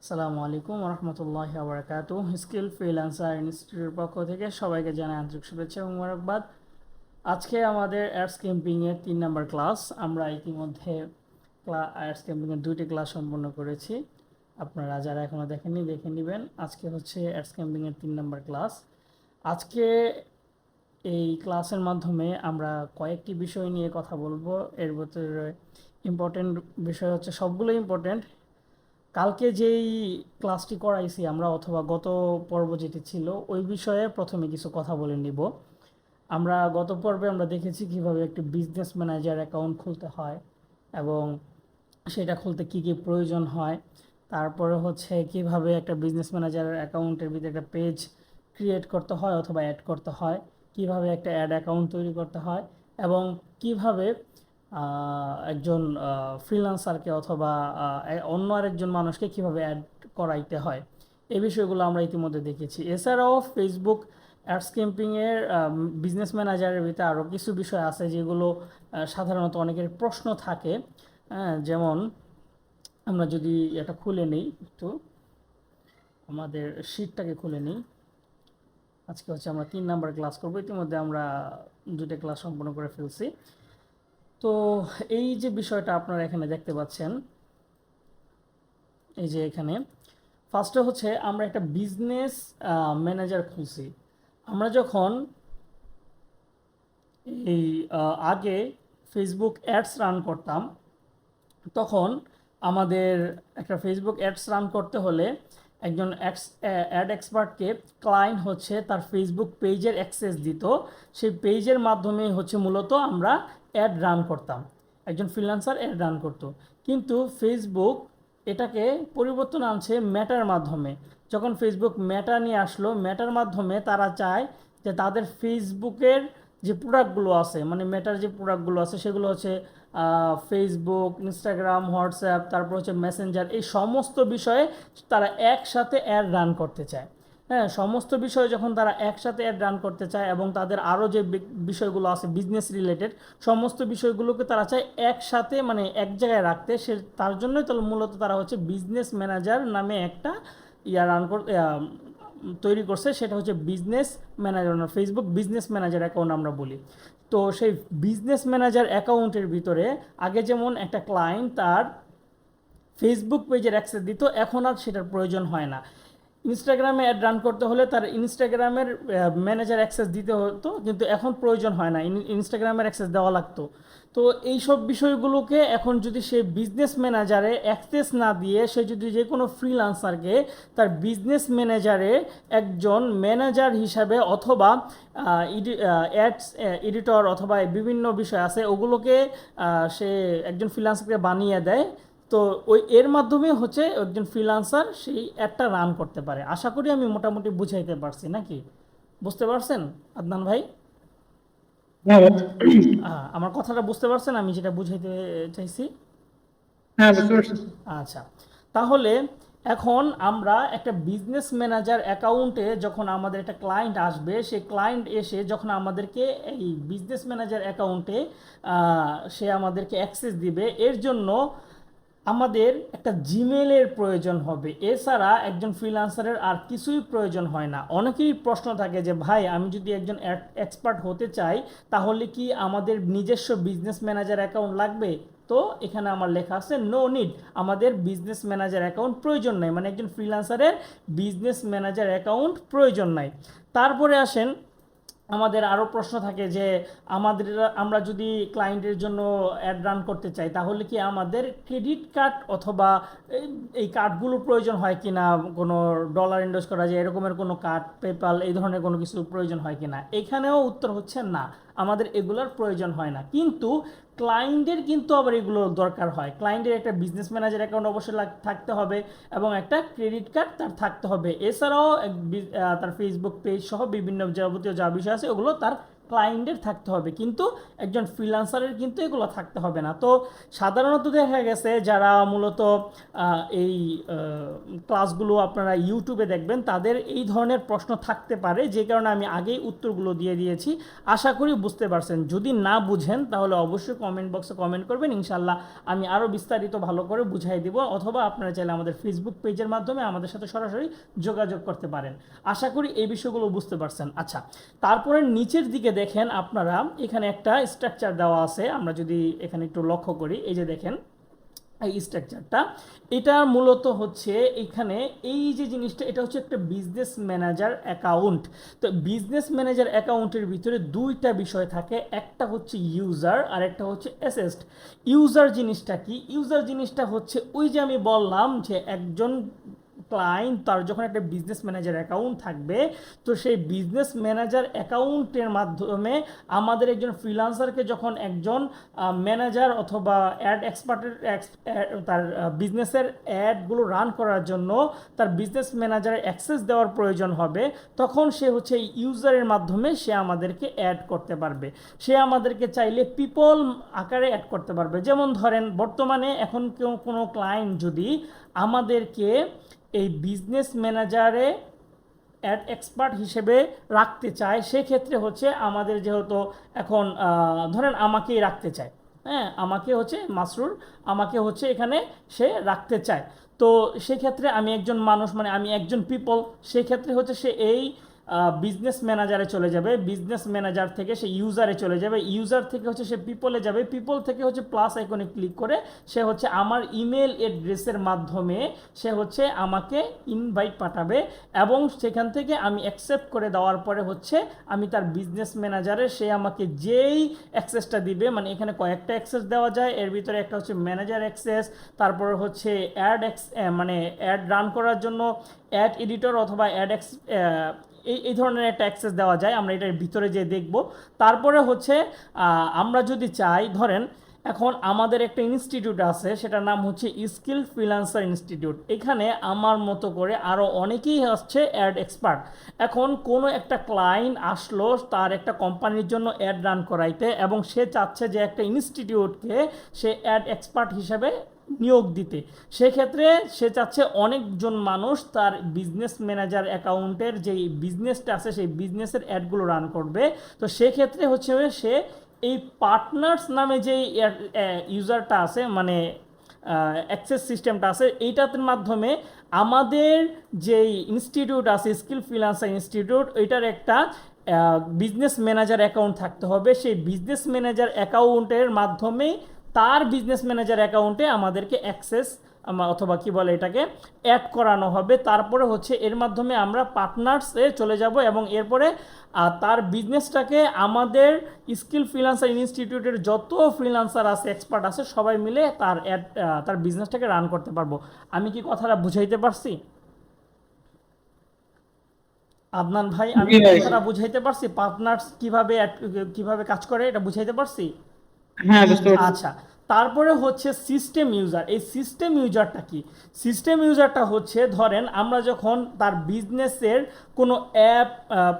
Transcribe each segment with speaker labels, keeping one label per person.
Speaker 1: আসসালামু আলাইকুম রহমতুল্লাহি ওয়া বারাকাতুহু। স্কিল ফ্রিল্যান্সার ইনস্টিটিউটের পক্ষ থেকে সবাইকে জানাই আন্তরিক শুভেচ্ছা এবং মোবারকবাদ। আজকে আমাদের অ্যাডস ক্যাম্পিংয়ের 3 নম্বর ক্লাস। আমরা ইতিমধ্যে অ্যাডস ক্যাম্পিংয়ের 2টি ক্লাস সম্পন্ন করেছি। আপনারা যারা এখনও দেখেননি দেখে নেবেন। আজকে হচ্ছে অ্যাডস ক্যাম্পিংয়ের 3 নম্বর ক্লাস। আজকে এই ক্লাসের মাধ্যমে আমরা কয়েকটি বিষয় নিয়ে কথা বলবো। এর ভিতরে ইম্পর্টেন্ট বিষয় হচ্ছে, সবগুলো ইম্পর্টেন্ট। কালকে যেই ক্লাসটি করাইছি আমরা, অথবা গত পর্ব যেটি ছিল, ওই বিষয়ে প্রথমে কিছু কথা বলে নিব। আমরা গত পর্বে আমরা দেখেছি কিভাবে একটি বিজনেস ম্যানেজার অ্যাকাউন্ট খুলতে হয় এবং সেটা খুলতে কী কী প্রয়োজন হয়। তারপরে হচ্ছে কিভাবে একটা বিজনেস ম্যানেজারের অ্যাকাউন্টের ভিতরে একটা পেজ ক্রিয়েট করতে হয় অথবা অ্যাড করতে হয়, কিভাবে একটা অ্যাড অ্যাকাউন্ট তৈরি করতে হয় এবং কিভাবে একজন ফ্রিল্যান্সারকে অথবা অন্য আরেকজন মানুষকে কিভাবে অ্যাড করাইতে হয়। এই বিষয়গুলো আমরা ইতিমধ্যে দেখেছি। এছাড়াও ফেসবুক অ্যাডস ক্যাম্পিংয়ের বিজনেস ম্যানেজারের ভিতরে আরও কিছু বিষয় আছে যেগুলো সাধারণত অনেকের প্রশ্ন থাকে। যেমন আমরা যদি এটা খুলে নিই, একটু আমাদের শিটটাকে খুলে নিই। আজকে হচ্ছে আমরা 3 নম্বর ক্লাস করবো। ইতিমধ্যে আমরা 2টা ক্লাস সম্পন্ন করে ফেলছি। তো এই যে বিষয়টা আপনারা এখানে দেখতে পাচ্ছেন, এই যে এখানে ফার্স্টে হচ্ছে আমরা একটা বিজনেস ম্যানেজার খুলছি। আমরা যখন এই আগে ফেসবুক অ্যাডস রান করতাম, তখন আমাদের একটা ফেসবুক অ্যাডস রান করতে হলে একজন অ্যাড এক্সপার্টকে ক্লায়েন্ট হচ্ছে তার ফেসবুক পেজের অ্যাক্সেস দিত। সেই পেজের মাধ্যমে হচ্ছে মূলত আমরা অ্যাড রান করতাম, একজন ফ্রিল্যান্সার অ্যাড রান করতো। কিন্তু ফেসবুক এটাকে পরিবর্তন আনছে মেটার মাধ্যমে। যখন ফেসবুক মেটা নিয়ে আসলো, মেটার মাধ্যমে তারা চায় যে তাদের ফেসবুকের যে প্রোডাক্টগুলো আছে, মানে মেটার যে প্রোডাক্টগুলো আছে সেগুলো হচ্ছে ফেসবুক, ইনস্টাগ্রাম, হোয়াটসঅ্যাপ, তারপর হচ্ছে মেসেঞ্জার, এই সমস্ত বিষয়ে তারা একসাথে অ্যাড রান করতে চায়। হ্যাঁ, সমস্ত বিষয়ে যখন তারা একসাথে অ্যাড রান করতে চায় এবং তাদের আরও যে বিষয়গুলো আছে বিজনেস রিলেটেড, সমস্ত বিষয়গুলোকে তারা চায় একসাথে, মানে এক জায়গায় রাখতে। তার জন্যই তো মূলত তারা হচ্ছে বিজনেস ম্যানেজার নামে একটা রান তৈরি করছে। সেটা হচ্ছে business manager, Facebook business manager account আমরা বলি। তো সেই বিজনেস ম্যানেজার অ্যাকাউন্টের ভিতরে আগে যেমন একটা ক্লায়েন্ট তার ফেসবুক পেজের অ্যাক্সেস দিত, এখন আর সেটার প্রয়োজন হয় না। ইনস্টাগ্রামে অ্যাড রান করতে হলে তার ইনস্টাগ্রামের ম্যানেজার অ্যাক্সেস দিতে হতো, কিন্তু এখন প্রয়োজন হয় না, ইনস্টাগ্রামের অ্যাক্সেস দেওয়া লাগতো। তো এই সব বিষয়গুলোকে এখন যদি সে বিজনেস ম্যানেজারে অ্যাক্সেস না দিয়ে সে যদি যে কোনো ফ্রিল্যান্সারকে তার বিজনেস ম্যানেজারে একজন ম্যানেজার হিসাবে অথবা অ্যাডস এডিটর অথবা বিভিন্ন বিষয় আছে ওগুলোকে সে একজন ফ্রিল্যান্সারকে বানিয়ে দেয়, তো ওই এর মাধ্যমে হচ্ছে একজন ফ্রিল্যান্সার সেই অ্যাডটা রান করতে পারে। আশা করি আমি মোটামুটি বুঝাইতে পারছি, নাকি বুঝতে পারছেন আদনান ভাই?
Speaker 2: হ্যাঁ
Speaker 1: আমার কথাটা বুঝতে পারছেন আমি যেটা বুঝাইতে চাইছি?
Speaker 2: হ্যাঁ, বুঝতে পারছি।
Speaker 1: আচ্ছা, তাহলে এখন আমরা একটা বিজনেস ম্যানেজার অ্যাকাউন্টে যখন আমাদের একটা ক্লায়েন্ট আসবে, সেই ক্লায়েন্ট এসে যখন আমাদেরকে এই বিজনেস ম্যানেজার অ্যাকাউন্টে সে আমাদেরকে অ্যাক্সেস দিবে, এর জন্য আমাদের একটা জিমেলের প্রয়োজন হবে। এছাড়া একজন ফ্রিল্যান্সারের আর কিছুই প্রয়োজন হয় না। অনেকেরই প্রশ্ন থাকে যে ভাই, আমি যদি একজন এক্সপার্ট হতে চাই তাহলে কি আমাদের নিজস্ব বিজনেস ম্যানেজার অ্যাকাউন্ট লাগবে? তো এখানে আমার লেখা আছে নো নিড, আমাদের বিজনেস ম্যানেজার অ্যাকাউন্ট প্রয়োজন নাই, মানে একজন ফ্রিল্যান্সারের বিজনেস ম্যানেজার অ্যাকাউন্ট প্রয়োজন নাই। তারপরে আসেন, আমাদের আরও প্রশ্ন থাকে যে আমাদের আমরা যদি ক্লায়েন্টের জন্য অ্যাড রান করতে চাই তাহলে কি আমাদের ক্রেডিট কার্ড অথবা এই কার্ডগুলো প্রয়োজন হয় কি না, কোনো ডলার ইনভেস্ট করা যায় এরকমের কোনো কার্ড, পেপাল, এই ধরনের কোনো কিছু প্রয়োজন হয় কি না। এখানেও উত্তর হচ্ছে না, আমাদের এগুলোর প্রয়োজন হয় না। কিন্তু ক্লায়েন্টের কিন্তু আবার এগুলোর দরকার হয়। ক্লায়েন্টের একটা বিজনেস ম্যানেজার অ্যাকাউন্ট অবশ্যই থাকতে হবে এবং একটা ক্রেডিট কার্ড তার থাকতে হবে। এছাড়াও তার ফেসবুক পেজ সহ বিভিন্ন যাবতীয় যা বিষয় আছে ওগুলো তার ক্লায়েন্টের থাকতে হবে, কিন্তু একজন ফ্রিল্যান্সারের কিন্তু এগুলো থাকতে হবে না। তো সাধারণত দেখা গেছে যারা মূলত এই ক্লাসগুলো আপনারা ইউটিউবে দেখবেন তাদের এই ধরনের প্রশ্ন থাকতে পারে, যে কারণে আমি আগেই উত্তরগুলো দিয়ে দিয়েছি। আশা করি বুঝতে পারছেন। যদি না বুঝেন তাহলে অবশ্যই কমেন্ট বক্সে কমেন্ট করবেন, ইনশাল্লাহ আমি আরও বিস্তারিত ভালো করে বুঝাই দিব, অথবা আপনারা চাইলে আমাদের ফেসবুক পেজের মাধ্যমে আমাদের সাথে সরাসরি যোগাযোগ করতে পারেন। আশা করি এই বিষয়গুলো বুঝতে পারছেন। আচ্ছা, তারপরে নিচের দিকে দেখেন আপনারা এখানে একটা স্ট্রাকচার দেওয়া আছে। আমরা যদি এখানে একটু লক্ষ্য করি, এই যে দেখেন এই স্ট্রাকচারটা, এটা মূলত হচ্ছে এখানে এই যে জিনিসটা, এটা হচ্ছে একটা বিজনেস ম্যানেজার অ্যাকাউন্ট। তো বিজনেস ম্যানেজার অ্যাকাউন্টের ভিতরে দুইটা বিষয় থাকে, একটা হচ্ছে ইউজার আর একটা হচ্ছে অ্যাসেস্ট। ইউজার জিনিসটা কি? ইউজার জিনিসটা হচ্ছে ওই যে আমি বললাম যে একজন ক্লায়েন্ট তার যখন একটা বিজনেস ম্যানেজার অ্যাকাউন্ট থাকবে, তো সেই বিজনেস ম্যানেজার অ্যাকাউন্টের মাধ্যমে আমাদের একজন ফ্রিল্যান্সারকে যখন একজন ম্যানেজার অথবা অ্যাড এক্সপার্টের তার বিজনেসের অ্যাডগুলো রান করার জন্য তার বিজনেস ম্যানেজারের অ্যাক্সেস দেওয়ার প্রয়োজন হবে, তখন সে হচ্ছে এই ইউজারের মাধ্যমে সে আমাদেরকে অ্যাড করতে পারবে। সে আমাদেরকে চাইলে পিপল আকারে অ্যাড করতে পারবে। যেমন ধরেন বর্তমানে এখন কোনো ক্লায়েন্ট যদি আমাদেরকে এই বিজনেস ম্যানেজারে অ্যাড এক্সপার্ট হিসেবে রাখতে চায়, সেক্ষেত্রে হচ্ছে আমাদের যেহেতু এখন ধরেন আমাকেই রাখতে চায়, হ্যাঁ, আমাকে হচ্ছে মাসরুর, আমাকে হচ্ছে এখানে সে রাখতে চায়। তো সেক্ষেত্রে আমি একজন মানুষ, মানে আমি একজন পিপল, সেক্ষেত্রে হচ্ছে সে এই বিজনেস ম্যানেজারে চলে যাবে, বিজনেস ম্যানেজার থেকে সে ইউজারে চলে যাবে, ইউজার থেকে হচ্ছে সে পিপলে যাবে, পিপল থেকে হচ্ছে প্লাস আইকনে ক্লিক করে সে হচ্ছে আমার ইমেল অ্যাড্রেসের মাধ্যমে সে হচ্ছে আমাকে ইনভাইট পাঠাবে, এবং সেখান থেকে আমি অ্যাকসেপ্ট করে দেওয়ার পরে হচ্ছে আমি তার বিজনেস ম্যানেজারে সে আমাকে যেই অ্যাক্সেসটা দিবে, মানে এখানে কয়েকটা অ্যাক্সেস দেওয়া যায়, এর ভিতরে একটা হচ্ছে ম্যানেজার অ্যাক্সেস, তারপর হচ্ছে মানে অ্যাড রান করার জন্য অ্যাড এডিটর অথবা এই ধরনের একটা অ্যাক্সেস দেওয়া যায়। আমরা এটার ভিতরে যে দেখব। তারপরে হচ্ছে আমরা যদি চাই, ধরেন এখন আমাদের একটা ইনস্টিটিউট আছে, সেটার নাম হচ্ছে স্কিল ফ্রিল্যান্সার ইনস্টিটিউট। এখানে আমার মতো করে আরও অনেকেই হচ্ছে অ্যাড এক্সপার্ট। এখন কোনো একটা ক্লায়েন্ট আসলো তার একটা কোম্পানির জন্য অ্যাড রান করাইতে, এবং সে চাচ্ছে যে একটা ইনস্টিটিউটকে সে অ্যাড এক্সপার্ট হিসেবে নিয়োগ দিতে। সেক্ষেত্রে সে চাচ্ছে অনেকজন মানুষ তার বিজনেস ম্যানেজার অ্যাকাউন্টের যেই বিজনেসটা আছে সেই বিজনেসের অ্যাডগুলো রান করবে। তো সেক্ষেত্রে হচ্ছে সে এই পার্টনার্স নামে যেই ইউজারটা আছে, মানে অ্যাক্সেস সিস্টেমটা আছে, এইটার মাধ্যমে আমাদের যেই ইনস্টিটিউট আছে স্কিল ফ্রিল্যান্সার ইনস্টিটিউট, এটার একটা বিজনেস ম্যানেজার অ্যাকাউন্ট থাকতে হবে। সেই বিজনেস ম্যানেজার অ্যাকাউন্টের মাধ্যমে তার বিজনেস ম্যানেজার অ্যাকাউন্টে আমাদেরকে অ্যাক্সেস অথবা কি বলে এটাকে অ্যাড করানো হবে। তারপরে হচ্ছে এর মাধ্যমে আমরা পার্টনার্সে চলে যাব, এবং এরপরে তার বিজনেসটাকে আমাদের স্কিল ফ্রিল্যান্সার ইনস্টিটিউটের যত ফ্রিল্যান্সার আছে, এক্সপার্ট আছে, সবাই মিলে তার বিজনেসটাকে রান করতে পারবো। আমি কি কথাটা বুঝাইতে পারছি আদনান ভাই? আমি কি কথাটা বুঝাইতে পারছি? পার্টনার্স কিভাবে কাজ করে এটা বুঝাইতে পারছি?
Speaker 2: হ্যাঁ, বুঝতে পারছি।
Speaker 1: আচ্ছা, তারপরে হচ্ছে সিস্টেম ইউজার। এই সিস্টেম ইউজারটা কি? সিস্টেম ইউজারটা হচ্ছে ধরেন আমরা যখন তার বিজনেসের কোনো অ্যাপ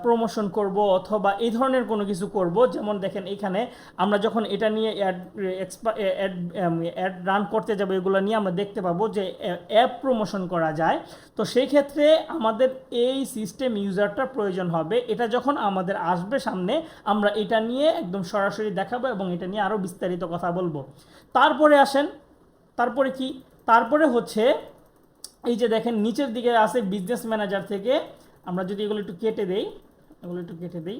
Speaker 1: প্রমোশন করব অথবা এই ধরনের কোনো কিছু করব, যেমন দেখেন এখানে আমরা যখন এটা নিয়ে অ্যাড রান করতে যাব, এগুলো নিয়ে আমরা দেখতে পাবো যে অ্যাপ প্রমোশন করা যায়। তো সেই ক্ষেত্রে আমাদের এই সিস্টেম ইউজারটার প্রয়োজন হবে। এটা যখন আমাদের আসবে সামনে, আমরা এটা নিয়ে একদম সরাসরি দেখাবো এবং এটা নিয়ে আরও বিস্তারিত কথা বলবো। তারপরে আসেন, তারপরে কি? তারপরে হচ্ছে এই যে দেখেন নিচের দিকে আছে বিজনেস ম্যানেজার থেকে, আমরা যদি এগুলো একটু কেটে দেই,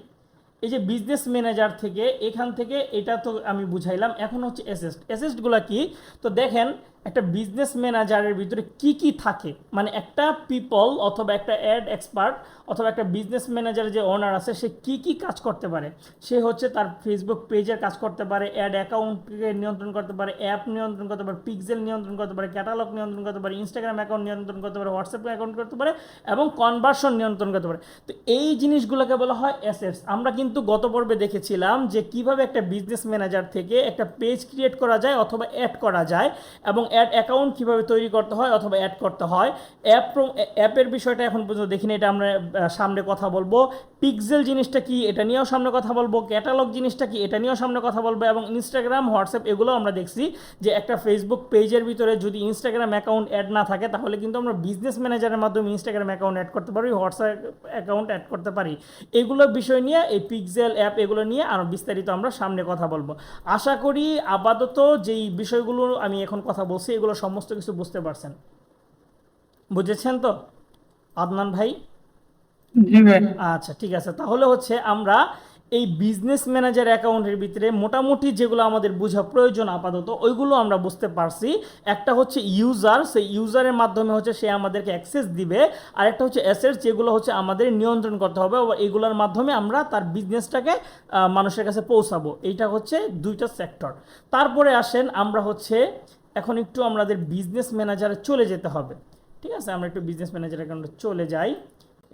Speaker 1: এই যে বিজনেস ম্যানেজার থেকে, এখান থেকে এটা তো আমি বুঝাইলাম। এখন হচ্ছে অ্যাসেস্টগুলো কি? তো দেখেন একটা বিজনেস ম্যানেজারের ভিতরে কি কি থাকে, মানে একটা পিপল অথবা একটা অ্যাড এক্সপার্ট অথবা একটা বিজনেস ম্যানেজারের যে ওনার আছে, সে কি কি কাজ করতে পারে? সে হচ্ছে তার ফেসবুক পেজের কাজ করতে পারে, অ্যাড অ্যাকাউন্টকে নিয়ন্ত্রণ করতে পারে, অ্যাপ নিয়ন্ত্রণ করতে পারে, পিক্সেল নিয়ন্ত্রণ করতে পারে, ক্যাটালগ নিয়ন্ত্রণ করতে পারে, ইনস্টাগ্রাম অ্যাকাউন্ট নিয়ন্ত্রণ করতে পারে, হোয়াটসঅ্যাপ অ্যাকাউন্ট করতে পারে, এবং কনভার্সন নিয়ন্ত্রণ করতে পারে। তো এই জিনিসগুলোকে বলা হয় অ্যাসেটস। আমরা কিন্তু গত পর্বে দেখেছিলাম যে কিভাবে একটা বিজনেস ম্যানেজার থেকে একটা পেজ ক্রিয়েট করা যায় অথবা অ্যাড করা যায়, এবং অ্যাড অ্যাকাউন্ট কীভাবে তৈরি করতে হয় অথবা অ্যাড করতে হয়, অ্যাপের বিষয়টা এখন পর্যন্ত দেখিনি, এটা আমরা সামনে কথা বলবো। পিক্সেল জিনিসটা কি এটা নিয়েও সামনে কথা বলবো, ক্যাটালগ জিনিসটা কি এটা নিয়েও সামনে কথা বলবো, এবং ইনস্টাগ্রাম, হোয়াটসঅ্যাপ এগুলো আমরা দেখছি যে একটা ফেসবুক পেজের ভিতরে যদি ইনস্টাগ্রাম অ্যাকাউন্ট অ্যাড না থাকে তাহলে কিন্তু আমরা বিজনেস ম্যানেজারের মাধ্যমে ইনস্টাগ্রাম অ্যাকাউন্ট অ্যাড করতে পারি, হোয়াটসঅ্যাপ অ্যাকাউন্ট অ্যাড করতে পারি। এগুলো বিষয় নিয়ে এই পিক্সেল অ্যাপ এগুলো নিয়ে আরও বিস্তারিত আমরা সামনে কথা বলবো। আশা করি আপাতত যেই বিষয়গুলো আমি এখন কথা বলছি এগুলো সমস্ত কিছু বুঝতে পারছেন, বুঝেছেন তো আদনান ভাই?
Speaker 2: জি ভাই।
Speaker 1: আচ্ছা ঠিক আছে, তাহলে হচ্ছে আমরা এই বিজনেস ম্যানেজার অ্যাকাউন্টের ভিতরে মোটামুটি যেগুলো আমাদের বোঝা প্রয়োজন আপাতত ওইগুলো আমরা বুঝতে পারছি। একটা হচ্ছে ইউজার, সেই ইউজারের মাধ্যমে হচ্ছে সে আমাদেরকে অ্যাক্সেস দিবে, আর একটা হচ্ছে অ্যাসেটস যেগুলো হচ্ছে আমাদের নিয়ন্ত্রণ করতে হবে, এগুলোর মাধ্যমে আমরা তার বিজনেসটাকে মানুষের কাছে পৌঁছাবো। এইটা হচ্ছে দুইটা সেক্টর। তারপরে আসেন আমরা হচ্ছে এখন একটু আমাদের বিজনেস ম্যানেজারে চলে যেতে হবে। ঠিক আছে, আমরা একটু বিজনেস ম্যানেজার অ্যাকাউন্টে চলে যাই।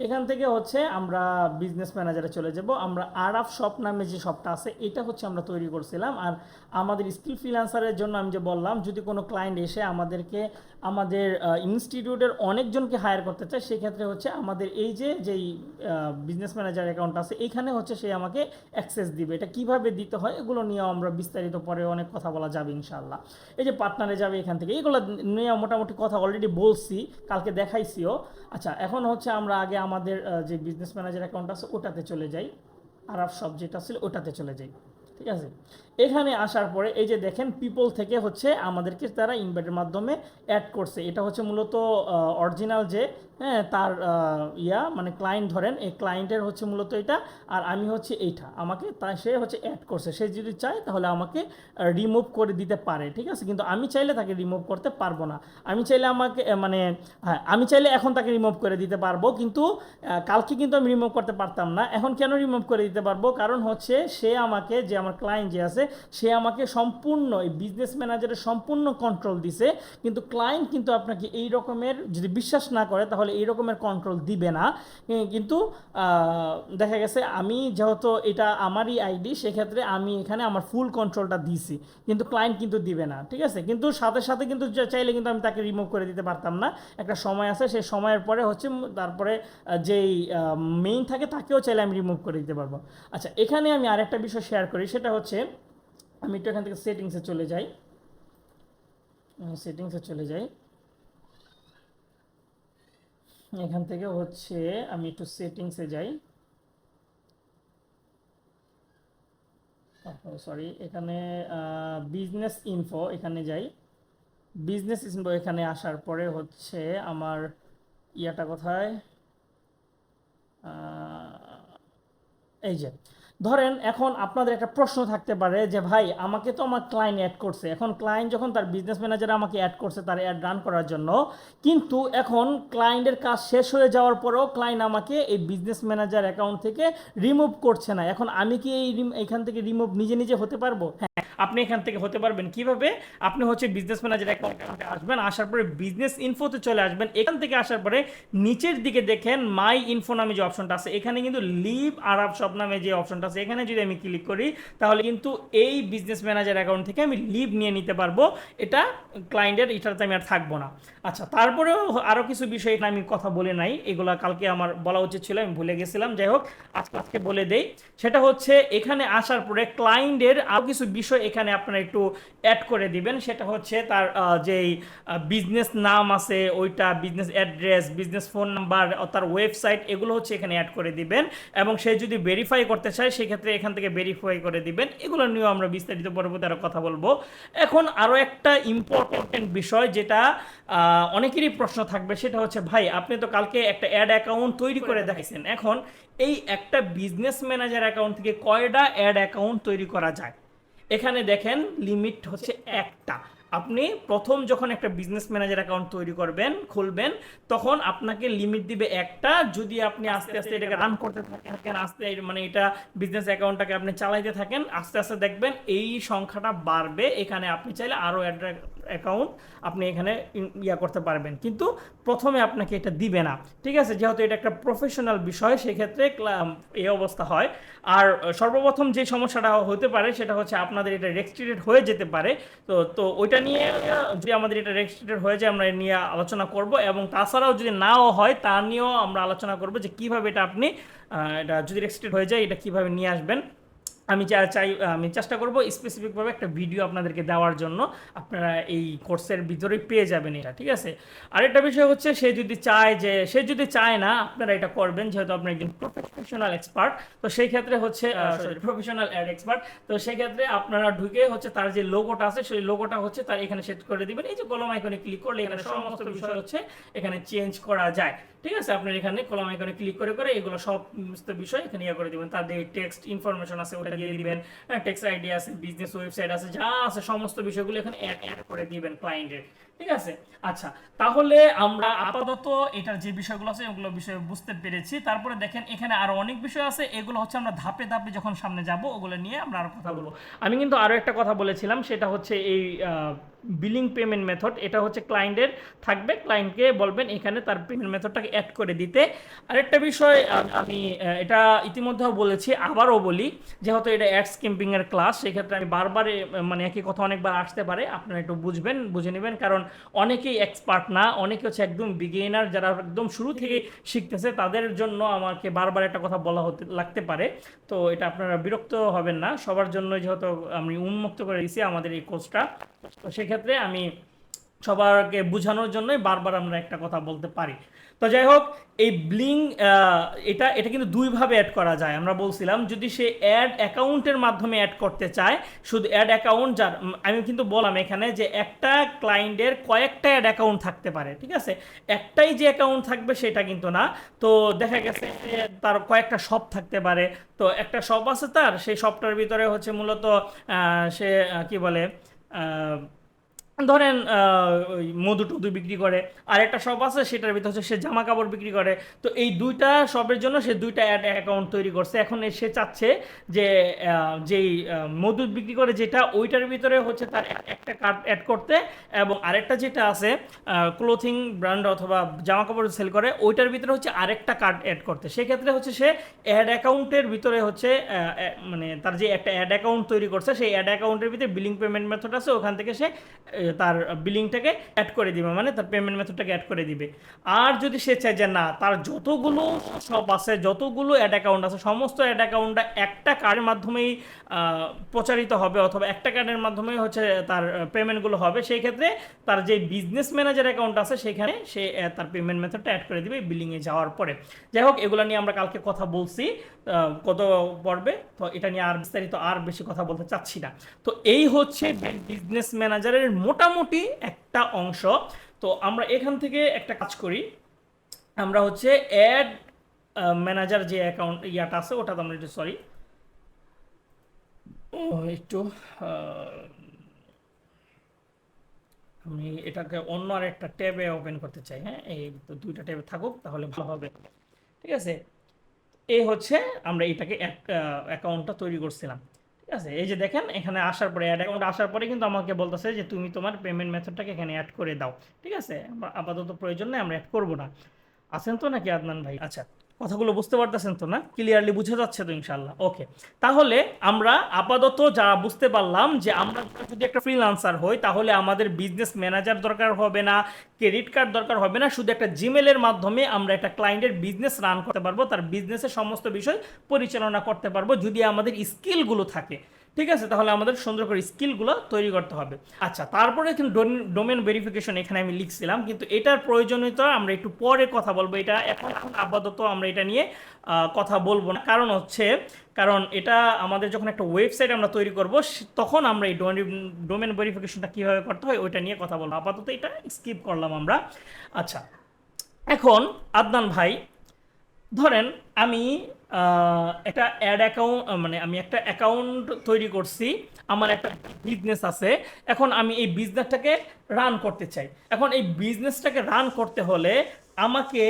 Speaker 1: এখান থেকে হচ্ছে আমরা বিজনেস ম্যানেজারে চলে যাব। আমরা আরাফ শপ নামে যে শপটা আছে এটা হচ্ছে আমরা তৈরি করছিলাম। আর আমাদের স্কিল ফ্রিল্যান্সারের জন্য আমি যে বললাম যদি কোনো ক্লায়েন্ট এসে আমাদেরকে আমাদের ইনস্টিটিউটের অনেকজনকে হায়ার করতে চায় সেক্ষেত্রে হচ্ছে আমাদের এই যেই বিজনেস ম্যানেজার অ্যাকাউন্ট আছে এইখানে হচ্ছে সে আমাকে অ্যাক্সেস দিবে। এটা কিভাবে দিতে হয় এগুলো নিয়েও আমরা বিস্তারিত পরে অনেক কথা বলা যাবে ইনশাআল্লাহ। এই যে পার্টনারে যাবে এখান থেকে, এগুলো নিয়ে মোটামুটি কথা অলরেডি বলছি, কালকে দেখাইছিও। আচ্ছা এখন হচ্ছে আমরা আগে আমাদের যে বিজনেস ম্যানেজার অ্যাকাউন্ট আছে ওটাতে চলে যাই, আরাফ শপ যেটা ছিল ওটাতে চলে যাই। ঠিক আছে, এখানে আসার পরে এই যে দেখেন পিপল থেকে হচ্ছে আমাদেরকে তারা ইনভাইটের মাধ্যমে অ্যাড করছে। এটা হচ্ছে মূলত অরিজিনাল যে তার মানে ক্লায়েন্ট ধরেন এই ক্লায়েন্টের হচ্ছে মূলত এটা, আর আমি হচ্ছে এইটা আমাকে তাই সে হচ্ছে অ্যাড করছে। সে যদি চায় তাহলে আমাকে রিমুভ করে দিতে পারে। ঠিক আছে, কিন্তু আমি চাইলে তাকে রিমুভ করতে পারবো না। আমি চাইলে আমাকে মানে হ্যাঁ আমি চাইলে এখন তাকে রিমুভ করে দিতে পারবো, কিন্তু কালকে কিন্তু আমি রিমুভ করতে পারতাম না। এখন কেন রিমুভ করে দিতে পারবো, কারণ হচ্ছে সে আমাকে যে আমার ক্লায়েন্ট যে আছে সে আমাকে সম্পূর্ণ এই বিজনেস ম্যানেজারের সম্পূর্ণ কন্ট্রোল দিছে, কিন্তু ক্লায়েন্ট কিন্তু আপনাকে এই রকমের যদি বিশ্বাস না করে তাহলে এই রকমের কন্ট্রোল দিবে না। কিন্তু দেখা গেছে আমি যেহেতু এটা আমারই আইডি সেক্ষেত্রে আমি এখানে আমার ফুল কন্ট্রোলটা দিছি, কিন্তু ক্লায়েন্ট কিন্তু দিবে না। ঠিক আছে, কিন্তু সাথে সাথে কিন্তু চাইলে কিন্তু আমি তাকে রিমুভ করে দিতে পারতাম না। একটা সময় আছে, সেই সময়ের পরে হচ্ছে তারপরে যেই মেইন থাকে তাকেও চাইলে আমি রিমুভ করে দিতে পারবো। আচ্ছা এখানে আমি আরেকটা বিষয় শেয়ার করি, সেটা হচ্ছে আমি একটু এখান থেকে সেটিংসে চলে যাই। এখান থেকে হচ্ছে আমি একটু সেটিংসে যাই। সরি, এখানে বিজনেস ইনফো এখানে যাই। বিজনেস ইনফো এখানে আসার পরে হচ্ছে আমার ইয়াটা কোথায়, এই যে ধরেন এখন আপনাদের একটা প্রশ্ন থাকতে পারে যে ভাই আমাকে তো আমার ক্লায়েন্ট অ্যাড করছে, এখন ক্লায়েন্ট যখন তার বিজনেস ম্যানেজার আমাকে অ্যাড করছে তার অ্যাড রান করার জন্য, কিন্তু এখন ক্লায়েন্টের কাজ শেষ হয়ে যাওয়ার পরেও ক্লায়েন্ট আমাকে এই বিজনেস ম্যানেজার অ্যাকাউন্ট থেকে রিমুভ করছে না, এখন আমি কি এখান থেকে রিমুভ নিজে নিজে হতে পারবো? হ্যাঁ আপনি এখান থেকে হতে পারবেন। কিভাবে? আপনি হচ্ছে বিজনেস ম্যানেজার অ্যাকাউন্টে আসবেন, আসার পরে বিজনেস ইনফোতে চলে আসবেন। এখান থেকে আসার পরে নিচের দিকে দেখেন মাই ইনফো নামে যে অপশনটা আছে এখানে কিন্তু লিভ আরাব শপ নামে যে অপশনটা আছে এখানে যদি আমি ক্লিক করি তাহলে কিন্তু এই বিজনেস ম্যানেজার অ্যাকাউন্ট থেকে আমি লিভ নিয়ে নিতে পারবো। এটা ক্লায়েন্টের, এটাতে আমি আর থাকবো না। আচ্ছা তারপরেও আরও কিছু বিষয় আমি কথা বলে নাই, এগুলা কালকে আমার বলা উচিত ছিল, আমি ভুলে গেছিলাম। যাই হোক আজকে বলে দেই, সেটা হচ্ছে এখানে আসার পরে ক্লায়েন্টের আরও কিছু বিষয় এখানে আপনারা একটু অ্যাড করে দিবেন। সেটা হচ্ছে তার যেই বিজনেস নাম আছে ওইটা, business address, business phone number, তার ওয়েবসাইট, এগুলো হচ্ছে এখানে অ্যাড করে দিবেন। এবং সে যদি ভেরিফাই করতে চায় সেক্ষেত্রে এখান থেকে ভেরিফাই করে দিবেন। এগুলো নিয়েও আমরা বিস্তারিত পরবর্তী আরও কথা বলবো। এখন আরও একটা ইম্পর্টেন্ট বিষয় যেটা অনেকেরই প্রশ্ন থাকবে, সেটা হচ্ছে ভাই আপনি তো কালকে একটা অ্যাড অ্যাকাউন্ট তৈরি করে দেখাইছেন, এখন এই একটা বিজনেস ম্যানেজার অ্যাকাউন্ট থেকে কয়টা অ্যাড অ্যাকাউন্ট তৈরি করা যায়? এখানে দেখেন লিমিট হচ্ছে একটা। আপনি প্রথম যখন একটা বিজনেস ম্যানেজার অ্যাকাউন্ট তৈরি করবেন, খুলবেন, তখন আপনাকে লিমিট দিবে একটা। যদি আপনি আস্তে আস্তে এটাকে রান করতে থাকেন, আস্তে মানে এটা বিজনেস অ্যাকাউন্টটাকে আপনি চালাইতে থাকেন, আস্তে আস্তে দেখবেন এই সংখ্যাটা বাড়বে। এখানে আপনি চাইলে আরও অ্যাকাউন্ট আপনি এখানে করতে পারবেন, কিন্তু প্রথমে আপনাকে এটা দিবে না। ঠিক আছে, যেহেতু এটা একটা প্রফেশনাল বিষয় সেক্ষেত্রে এই অবস্থা হয়। আর সর্বপ্রথম যে সমস্যাটা হতে পারে সেটা হচ্ছে আপনাদের এটা রেস্ট্রিক্টেড হয়ে যেতে পারে। তো ওইটা এটা নিয়ে যদি আমাদের এটা রেজিস্ট্রেটেড হয়ে যায় আমরা এ নিয়ে আলোচনা করব, এবং তাছাড়াও যদি নাও হয় তা নিয়েও আমরা আলোচনা করব যে কিভাবে এটা আপনি এটা যদি রেজিস্ট্রেটেড হয়ে যায় এটা কিভাবে নিয়ে আসবেন। আমি চেষ্টা করব স্পেসিফিকভাবে একটা ভিডিও আপনাদেরকে দেওয়ার জন্য, আপনারা এই কোর্সের ভিতরেই পেয়ে যাবেন এটা, ঠিক আছে। আরেকটা বিষয় হচ্ছে সে যদি চায় না আপনারা এটা করবেন, যেহেতু আপনি একজন প্রফেশনাল এক্সপার্ট, তো সেই ক্ষেত্রে হচ্ছে প্রফেশনাল অ্যাড এক্সপার্ট, তো সেই ক্ষেত্রে আপনারা ঢুকে হচ্ছে তার যে লোগোটা আছে সেই লোগোটা হচ্ছে তার এখানে সেট করে দিবেন। এই যে কলম আইকনে ক্লিক করলে এখানে সমস্ত বিষয় হচ্ছে এখানে চেঞ্জ করা যায়, ঠিক আছে। আপনার এখানে কলম আইকনে ক্লিক করে করে এগুলো সমস্ত বিষয় এখানে ইয়ে করে দিবেন। তাদের টেক্সট ইনফরমেশন আছে ওটা দিয়ে দিবেন, টেক্সট আইডি আছে, বিজনেস ওয়েবসাইট আছে, যা আছে সমস্ত বিষয়গুলো এখানে অ্যাড করে দিবেন ক্লায়েন্টের, ঠিক আছে। আচ্ছা, তাহলে আমরা আপাতত এটার যে বিষয়গুলো আছে ওগুলো বিষয় বুঝতে পেরেছি। তারপরে দেখেন এখানে আরো অনেক বিষয় আছে, এগুলো হচ্ছে আমরা ধাপে ধাপে যখন সামনে যাব ওগুলো নিয়ে আমরা আরো কথা বলবো। আমি কিন্তু আরো একটা কথা বলেছিলাম, সেটা হচ্ছে এই বিলিং পেমেন্ট মেথড, এটা হচ্ছে ক্লায়েন্টের থাকবে, ক্লায়েন্টকে বলবেন এখানে তার পেমেন্ট মেথডটাকে অ্যাড করে দিতে। আরেকটা বিষয় আমি এটা ইতিমধ্যেও বলেছি, আবারও বলি, যেহেতু এটা অ্যাড স্ক্যাম্পিং এর ক্লাস, সেক্ষেত্রে আমি বারবার মানে একই কথা অনেকবার আসতে পারে, আপনারা একটু বুঝে নেবেন, কারণ অনেকেই এক্সপার্ট না, অনেকে হচ্ছে একদম বিগিনার, যারা একদম শুরু থেকে শিখতেছে, তাদের জন্য আমাকে বারবার একটা কথা বলা লাগতে পারে। তো এটা আপনারা বিরক্ত হবেন না, সবার জন্য যেহেতু আমি উন্মুক্ত করে দিয়েছি আমাদের এই কোর্সটা, তো সেক্ষেত্রে আমি সবারকে বোঝানোর জন্যই বারবার আমরা একটা কথা বলতে পারি। তো যাই হোক, এই ব্লিং এটা কিন্তু দুইভাবে অ্যাড করা যায়। আমরা বলছিলাম যদি সে অ্যাড অ্যাকাউন্টের মাধ্যমে অ্যাড করতে চায়, শুধু অ্যাড অ্যাকাউন্ট, যার আমি কিন্তু বললাম এখানে যে একটা ক্লায়েন্টের কয়েকটা অ্যাড অ্যাকাউন্ট থাকতে পারে, ঠিক আছে, একটাই যে অ্যাকাউন্ট থাকবে সেটা কিন্তু না। তো দেখা গেছে যে তার কয়েকটা শপ থাকতে পারে, তো একটা শপ আছে তার, সেই শপটার ভিতরে হচ্ছে মূলত সে কি বলে ধরেন ওই মধু টধু বিক্রি করে, আর একটা শপ আছে সেটার ভিতরে হচ্ছে সে জামা কাপড় বিক্রি করে। তো এই দুইটা শপের জন্য সে দুইটা অ্যাড অ্যাকাউন্ট তৈরি করছে। এখন সে চাচ্ছে যে যেই মধু বিক্রি করে যেটা, ওইটার ভিতরে হচ্ছে তার একটা কার্ড অ্যাড করতে, এবং আরেকটা যেটা আছে ক্লোথিং ব্র্যান্ড অথবা জামা কাপড় সেল করে, ওইটার ভিতরে হচ্ছে আরেকটা কার্ড অ্যাড করতে। সেক্ষেত্রে হচ্ছে সে অ্যাড অ্যাকাউন্টের ভিতরে হচ্ছে মানে তার যে একটা অ্যাড অ্যাকাউন্ট তৈরি করছে, সেই অ্যাড অ্যাকাউন্টের ভিতরে বিলিং পেমেন্ট মেথড আছে, ওখান থেকে সে তার বিলিংটাকে অ্যাড করে দিবে, মানে তার পেমেন্ট মেথডটাকে অ্যাড করে দিবে। আর যদি সে চায় যে না, তার যতগুলো সব আছে, যতগুলো অ্যাড অ্যাকাউন্ট আছে, সমস্ত অ্যাড অ্যাকাউন্টটা একটা কার্ডের মাধ্যমেই প্রচারিত হবে, অথবা একটা কার্ডের মাধ্যমেই হচ্ছে তার পেমেন্টগুলো হবে, সেই ক্ষেত্রে তার যে বিজনেস ম্যানেজার অ্যাকাউন্ট আছে সেখানে সে তার পেমেন্ট মেথডটা অ্যাড করে দিবে বিলিংয়ে যাওয়ার পরে। যাই হোক, এগুলো নিয়ে আমরা কালকে কথা বলছি কত পর্বে, তো এটা নিয়ে আর বিস্তারিত আর বেশি কথা বলতে চাচ্ছি না। তো এই হচ্ছে বিজনেস ম্যানেজারের মোটামুটি একটা অংশ। তো আমরা এখান থেকে একটা কাজ করি, আমরা হচ্ছে অ্যাড ম্যানেজার যে অ্যাকাউন্ট ইয়াটা আছে ওটা তো আমরা একটু সরি একটু আমি এটাকে অন্য আর একটা ট্যাবে ওপেন করতে চাই। হ্যাঁ, এই তো দুইটা ট্যাবে থাকুক তাহলে ভালো হবে, ঠিক আছে। এই হচ্ছে আমরা এটাকে অ্যাকাউন্টটা তৈরি করছিলাম, ঠিক আছে। এই যে দেখেন এখানে আসার পরে অ্যাড অ্যাকাউন্ট আসার পরে কিন্তু আমাকে বলতেছে যে তুমি তোমার পেমেন্ট মেথডটাকে এখানে অ্যাড করে দাও, ঠিক আছে। আপাতত প্রয়োজন নেই, আমরা অ্যাড করবো না। আছেন তো নাকি আদনান ভাই? আচ্ছা, কথাগুলো বুঝতে পারতেছেন তো না? ক্লিয়ারলি বুঝে যাচ্ছে তো ইনশাল্লাহ? ওকে, তাহলে আমরা আপাতত যা বুঝতে পারলাম যে আমরা যদি একটা ফ্রিল্যান্সার হই তাহলে আমাদের বিজনেস ম্যানেজার দরকার হবে না, ক্রেডিট কার্ড দরকার হবে না, শুধু একটা জিমেলের মাধ্যমে আমরা একটা ক্লায়েন্টের বিজনেস রান করতে পারবো, তার বিজনেসের সমস্ত বিষয় পরিচালনা করতে পারবো যদি আমাদের স্কিলগুলো থাকে, ঠিক আছে। তাহলে আমাদের সুন্দর করে স্কিলগুলো তৈরি করতে হবে। আচ্ছা, তারপরে কিন্তু ডোমেন ভেরিফিকেশন এখানে আমি লিখছিলাম, কিন্তু এটার প্রয়োজনীয়তা আমরা একটু পরে কথা বলবো। এটা এখন আপাতত আমরা এটা নিয়ে কথা বলবো না, কারণ এটা আমাদের যখন একটা ওয়েবসাইট আমরা তৈরি করব তখন আমরা এই ডোমেন ভেরিফিকেশনটা কীভাবে করতে হয় ওইটা নিয়ে কথা বলবো। আপাতত এটা স্কিপ করলাম আমরা। আচ্ছা, এখন আদনান ভাই, ধরেন আমি একটা অ্যাড অ্যাকাউন্ট, মানে আমি একটা অ্যাকাউন্ট তৈরি করছি, আমার একটা বিজনেস আছে, এখন আমি এই বিজনেসটাকে রান করতে চাই। এখন এই বিজনেসটাকে রান করতে হলে আমাকে,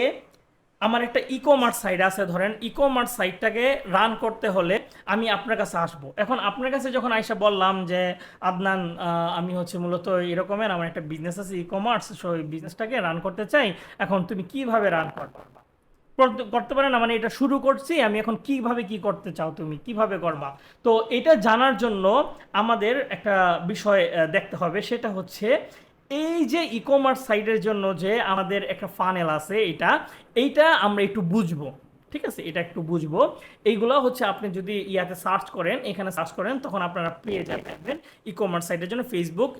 Speaker 1: আমার একটা ই কমার্স সাইট আছে, ধরেন ই কমার্স সাইটটাকে রান করতে হলে আমি আপনার কাছে আসবো। এখন আপনার কাছে যখন আইসা বললাম যে আদনান, আমি হচ্ছে মূলত এরকমের আমার একটা বিজনেস আছে ই কমার্স, সো এই বিজনেসটাকে রান করতে চাই, এখন তুমি কিভাবে রান করবে? করতে পারে না, মানে এটা শুরু করছি আমি, এখন কিভাবে কি করতে চাও, তুমি কিভাবে করবা। তো এটা জানার জন্য আমাদের একটা বিষয় দেখতে হবে, সেটা হচ্ছে এই যে ই কমার্স সাইটের জন্য যে আমাদের একটা ফানেল আছে, এইটা আমরা একটু বুঝবো। ঠিক আছে, এটা একটু বুঝবো। এইগুলো হচ্ছে আপনি যদি ইয়াতে সার্চ করেন, এখানে সার্চ করেন, তখন আপনারা পেয়ে যাবেন ই কমার্স সাইটের জন্য ফেসবুক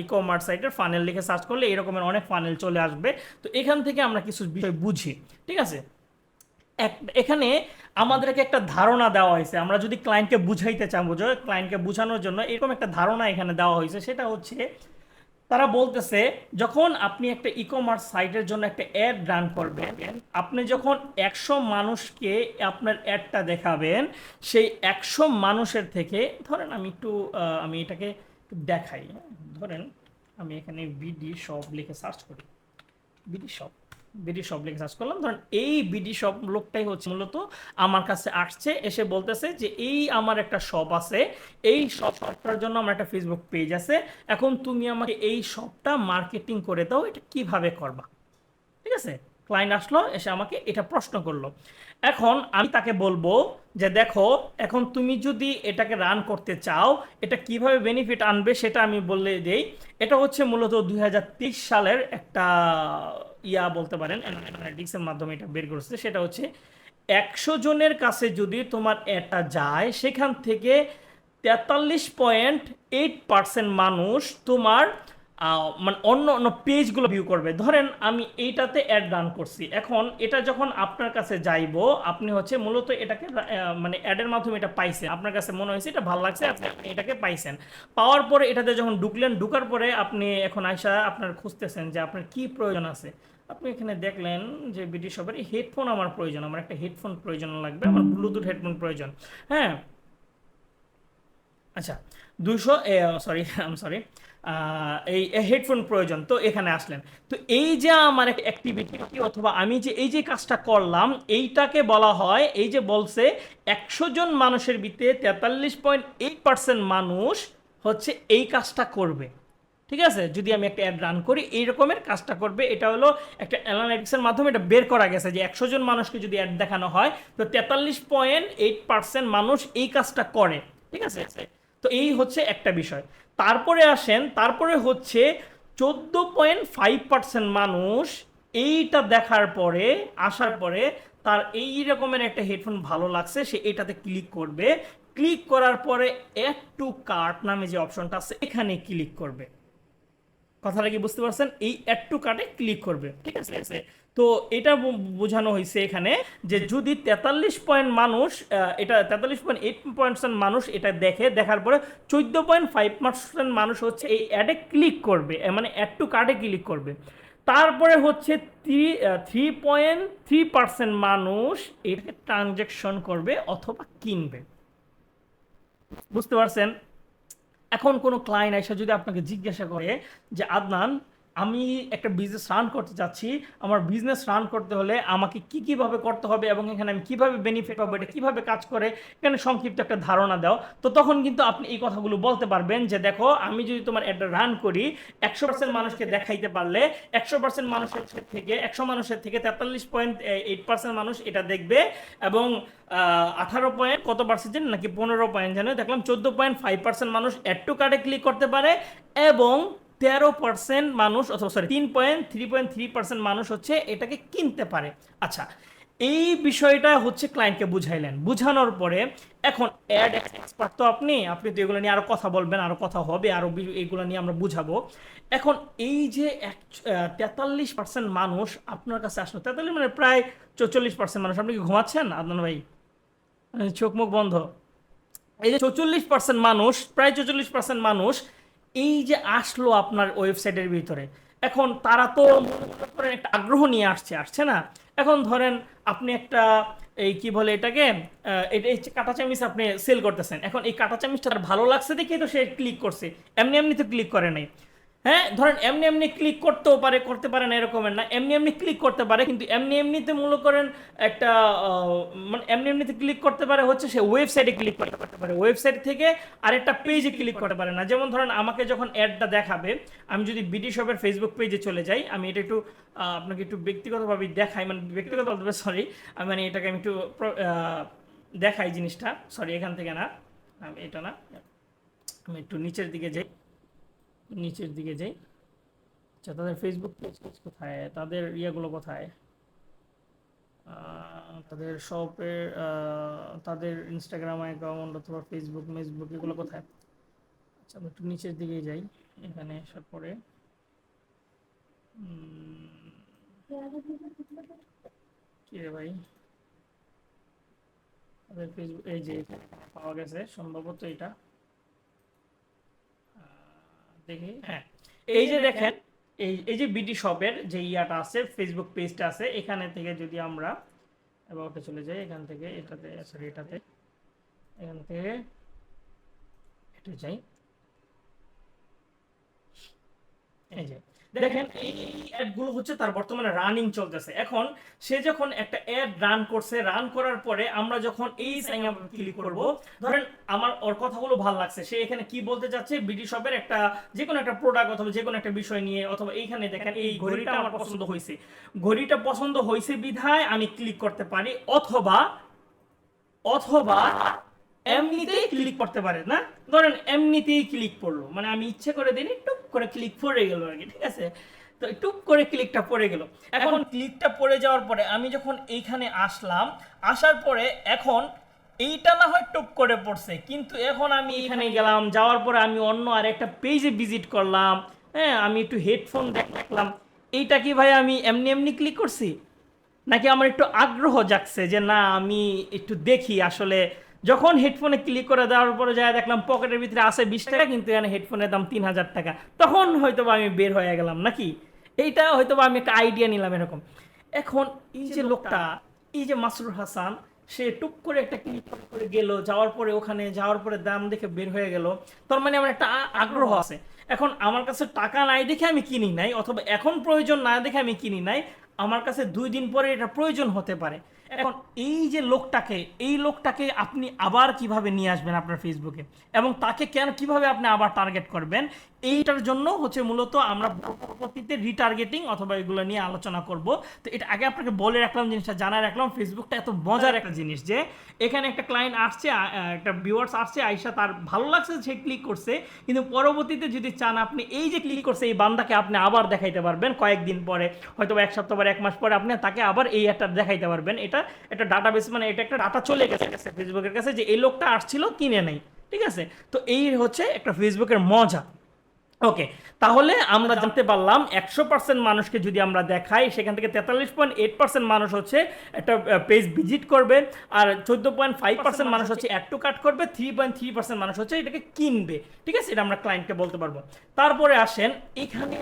Speaker 1: ই কমার্স সাইটের ফানেল লিখে সার্চ করলে এরকমের অনেক ফানেল চলে আসবে। তো এখান থেকে আমরা কিছু বিষয় বুঝি। ঠিক আছে, এখানে আমাদেরকে একটা ধারণা দেওয়া হয়েছে, আমরা যদি ক্লায়েন্টকে বুঝাইতে চাই, ক্লায়েন্টকে বোঝানোর জন্য এরকম একটা ধারণা এখানে দেওয়া হয়েছে। সেটা হচ্ছে তারা বলতেছে, যখন আপনি একটা ই কমার্স সাইটের জন্য একটা অ্যাড রান করবেন, আপনি যখন 100 মানুষকে আপনার অ্যাডটা দেখাবেন, সেই 100 মানুষের থেকে ধরেন আমি এটাকে একটু দেখাই, হ্যাঁ? ধরেন আমি এখানে বিডি শপ লিখে সার্চ করি, বিডি শপ লিখে সার্চ করলাম। ধরেন এই বিডি শপ লোকটাই হচ্ছে মূলত আমার কাছে আসছে, এসে বলতেছে যে এই আমার একটা শপ আছে, এই শপটার জন্য আমার একটা ফেসবুক পেজ আছে, এখন তুমি আমাকে এই শপটা মার্কেটিং করে দাও, এটা কিভাবে করবা। ঠিক আছে, ক্লায়েন্ট আসলো, এসে আমাকে এটা প্রশ্ন করলো। এখন আমি তাকে বলবো যে দেখো, এখন তুমি যদি এটাকে রান করতে চাও, এটা কিভাবে বেনিফিট আনবে সেটা আমি বলে দেই। এটা হচ্ছে মূলত 2023 সালের একটা বলতে পারেন অ্যানালিটিক্সের মাধ্যমে এটা বের করছে। সেটা হচ্ছে 100 জনের কাছে যদি তোমার এটা যায়, সেখান থেকে 43.8% মানুষ তোমার মানে অন্য অন্য পেজগুলো ভিউ করবে। ধরেন আমি এইটাতে অ্যাড রান করছি, এখন এটা যখন আপনার কাছে যাইবো, আপনি হচ্ছে মূলত এটাকে মানে অ্যাডের মাধ্যমে এটা পাইছেন, আপনার কাছে মনে হয়েছে এটা ভালো লাগছে, আপনি এটাকে পাইছেন। পাওয়ার পরে এটাতে যখন ঢুকার পরে আপনি এখন আইসা আপনার খুঁজতেছেন যে আপনার কি প্রয়োজন আছে। আপনি এখানে দেখলেন যে বিডি শপের হেডফোন আমার প্রয়োজন, আমার একটা হেডফোন প্রয়োজন লাগবে, আমার ব্লুটুথ হেডফোন প্রয়োজন। হ্যাঁ, আচ্ছা, 200 সরি এই হেডফোন প্রয়োজন, তো এখানে আসলেন। তো এই যে আমার একটা অ্যাক্টিভিটি অথবা আমি যে এই যে কাজটা করলাম, এইটাকে বলা হয়, এই যে বলছে 100 জন মানুষের ভিতরে 43.8% মানুষ হচ্ছে এই কাজটা করবে। ঠিক আছে, যদি আমি একটা অ্যাড রান করি এই রকমের কাজটা করবে। এটা হলো একটা অ্যানালাইটিক্সের মাধ্যমে এটা বের করা গেছে যে 100 জন মানুষকে যদি অ্যাড দেখানো হয়, তো 43.8% মানুষ এই কাজটা করে। ঠিক আছে, তো এই হচ্ছে একটা বিষয়। তারপরে হচ্ছে 14.5% মানুষ এইটা দেখার পরে, আসার পরে তার এই রকমের একটা হেডফোন ভালো লাগছে, সে এটাতে ক্লিক করবে। ক্লিক করার পরে অ্যাড টু কার্ট নামে যে অপশনটা আছে এখানে ক্লিক করবে। কথাটা কি বুঝতে পারছেন? এই অ্যাড টু কার্টে ক্লিক করবে। ঠিক আছে, তো এটা বোঝানো হয়েছে এখানে যে যদি 43.8% মানুষ এটা দেখার পরে 14.5% মানুষ হচ্ছে এই অ্যাডে ক্লিক করবে, মানে অ্যাড টু কার্টে ক্লিক করবে। তারপরে হচ্ছে 3.3% মানুষ এটাকে ট্রানজ্যাকশন করবে অথবা কিনবে। বুঝতে পারছেন? এখন কোনো ক্লায়েন্ট এসে যদি আপনাকে জিজ্ঞাসা করে যে আদনান, আমি একটা বিজনেস রান করতে চাচ্ছি, আমার বিজনেস রান করতে হলে আমাকে কীভাবে করতে হবে এবং এখানে আমি কীভাবে বেনিফিট পাবো, এটা কীভাবে কাজ করে, এখানে সংক্ষিপ্ত একটা ধারণা দাও, তো তখন কিন্তু আপনি এই কথাগুলো বলতে পারবেন যে দেখো, আমি যদি তোমার একটা রান করি, 100% মানুষকে দেখাইতে পারলে 100% মানুষের থেকে 100 মানুষের থেকে 43.8% মানুষ এটা দেখবে, এবং 18 পয়েন্ট কত পার্সেন্ট নাকি 15 পয়েন্ট জানো দেখলাম 14.5% মানুষ অ্যাড টু কার্টে ক্লিক করতে পারে, এবং 13% মানুষ অথবা 3.3% মানুষ হচ্ছে এটাকে কিনতে পারে। আচ্ছা, এই বিষয়টা হচ্ছে ক্লায়েন্টকে বুঝাইলেন। বুঝানোর পরে এখন অ্যাড এক্সপার্ট তো আপনি তো এগুলো নিয়ে আরো কথা বলবেন, আরো কথা হবে, আরো এগুলো নিয়ে আমরা বুঝাবো। এখন এই যে 43% মানুষ আপনার কাছে আসলো, 43 মানে প্রায় 44% মানুষ, আপনি কি ঘুমাচ্ছেন আদনান ভাই? চোখ মুখ বন্ধ। এই যে 44% মানুষ, প্রায় 44% মানুষ এই যে আসলো আপনার ওয়েবসাইটের ভিতরে, এখন তারা তো মনে করেন একটা আগ্রহ নিয়ে আসছে না। এখন ধরেন আপনি একটা এই কি বলে এটাকে, এটা হচ্ছে কাঁটা চামিচ আপনি সেল করতেছেন, এখন এই কাঁটা চামিচটা তার ভালো লাগছে দেখে তো সে ক্লিক করছে, এমনি তো ক্লিক করে নাই। হ্যাঁ, ধরেন এমনি এমনি ক্লিক করতেও পারে, করতে পারে না এরকমের না, এমনি এমনি ক্লিক করতে পারে, কিন্তু এমনি এমনিতে মনে করেন একটা মানে এমনি এমনিতে ক্লিক করতে পারে হচ্ছে সে ওয়েবসাইটে ক্লিক করতে পারে, ওয়েবসাইট থেকে আরেকটা পেজে ক্লিক করতে পারে না। যেমন ধরেন আমাকে যখন অ্যাডটা দেখাবে, আমি যদি বিডি শপের ফেসবুক পেজে চলে যাই, আমি এটা একটু আপনাকে একটু ব্যক্তিগতভাবে দেখাই, মানে ব্যক্তিগত বলতে সরি, আমি মানে এটাকে আমি একটু দেখাই জিনিসটা, সরি এখান থেকে না, আমি এটা না, আমি একটু নিচের দিকে যাই, নিচের দিকে যাই। আচ্ছা, তাদের ফেসবুক পেজ কোথায়, তাদের ইয়েগুলো কোথায়, তাদের শপের তাদের ইনস্টাগ্রাম অ্যাকাউন্ট অথবা ফেসবুক মেসবুক এগুলো কোথায়। আচ্ছা, আমি একটু নিচের দিকে যাই, এখানে আসার পরে কি রে ভাই, তাদের ফেসবুক এই যে এখানে পাওয়া গেছে সম্ভবত এটা, দেখি, হ্যাঁ এই যে দেখেন, এই এই যে বিডি শপের যে ইয়াটা আছে, ফেসবুক পেজটা আছে, এখানে থেকে যদি আমরা অ্যাবাউটে চলে যাই, এখান থেকে এটাতে, সরি এটাতে, এখান থেকে এটা যাই, এই যে দেখেন এই অ্যাডগুলো হচ্ছে তার বর্তমানে রানিং চলতেছে। এখন সে যখন একটা অ্যাড রান করছে, রান করার পরে আমরা যখন এই সাইন আপ ক্লিক করব, ধরেন আমার ওর কথাগুলো ভালো লাগছে, সে এখানে কি বলতে চাচ্ছে, বিডি শপের একটা যে কোনো একটা প্রোডাক্ট অথবা যে কোনো একটা বিষয় নিয়ে, অথবা এইখানে দেখেন এই ঘড়িটা আমার পছন্দ হয়েছে, ঘড়িটা পছন্দ হয়েছে বিধায় আমি ক্লিক করতে পারি, অথবা অথবা এমনিতেই ক্লিক করতে পারে না, ধরেন এমনিতেই ক্লিক করলো, মানে আমি ইচ্ছে করে দিই টুপ করে ক্লিক পড়ে গেল আর কি, ঠিক আছে। তো টুপ করে ক্লিকটা পড়ে গেল। এখন ক্লিকটা পড়ে যাওয়ার পরে আমি যখন এইখানে আসলাম, আসার পরে এখন এইটা না হয় টুপ করে পড়ছে, কিন্তু এখন আমি এখানে গেলাম, যাওয়ার পরে আমি অন্য আরেকটা পেজে ভিজিট করলাম, হ্যাঁ আমি একটু হেডফোন দেখলাম, এইটা কি ভাই আমি এমনি এমনি ক্লিক করছি, নাকি আমার একটু আগ্রহ জাগছে যে না আমি একটু দেখি আসলে। যখন হেডফোনে ক্লিক করে দেওয়ার পরে যায় দেখলাম পকেটের ভিতরে আছে 20 টাকা, কিন্তু এখানে হেডফোনের দাম 3000 টাকা, তখন হয়তো আমি বের হয়ে গেলাম নাকি, এইটা হয়তো আমি একটা আইডিয়া নিলাম এরকম। এখন এই যে লোকটা, এই যে মাসরুর হাসান, সে টুক করে একটা ক্লিক করে গেল, যাওয়ার পরে ওখানে যাওয়ার পরে দাম দেখে বের হয়ে গেল, তার মানে আমার একটা আগ্রহ আছে। এখন আমার কাছে টাকা নাই দেখে আমি কিনি নাই, অথবা এখন প্রয়োজন না দেখে আমি কিনি নাই, আমার কাছে 2 দিন পরে এটা প্রয়োজন হতে পারে। এখন এই যে লোকটাকে, এই লোকটাকে আপনি আবার কিভাবে নিয়ে আসবেন আপনার ফেসবুকে, এবং তাকে কেন কিভাবে আপনি আবার টার্গেট করবেন, এইটার জন্য হচ্ছে মূলত আমরা পরবর্তীতে রিটার্গেটিং অথবা এগুলো নিয়ে আলোচনা করব। তো এটা আগে আপনাকে বলে রাখলাম, জিনিসটা জানা রাখলাম, ফেসবুকটা এত মজার একটা জিনিস যে এখানে একটা ক্লায়েন্ট আসছে, একটা ভিউয়ার্স আসছে, আইসা তার ভালো লাগছে, সে ক্লিক করছে, কিন্তু পরবর্তীতে যদি চান আপনি এই যে ক্লিক করছে এই বান্দাকে আপনি আবার দেখাইতে পারবেন কয়েকদিন পরে, হয়তো 1 সপ্তাহ পরে, 1 মাস পরে আপনি তাকে আবার এই একটা দেখাইতে পারবেন। এটা একটা ডাটাবেস, মানে এটা একটা ডাটা চলে গেছে ফেসবুকের কাছে যে এই লোকটা আসছিল কিনে নেই, ঠিক আছে। তো এই হচ্ছে একটা ফেসবুকের মজা। ওকে, তাহলে আমরা জানতে পারলাম 100% মানুষকে যদি আমরা দেখাই, সেখান থেকে 43.8% মানুষ হচ্ছে একটা পেজ ভিজিট করবে, আর 14.5% মানুষ হচ্ছে অ্যাড টু কার্ট করবে, 3.3% মানুষ হচ্ছে এটাকে কিনবে, ঠিক আছে, এটা আমরা ক্লায়েন্টকে বলতে পারবো। তারপরে আসেন এখানে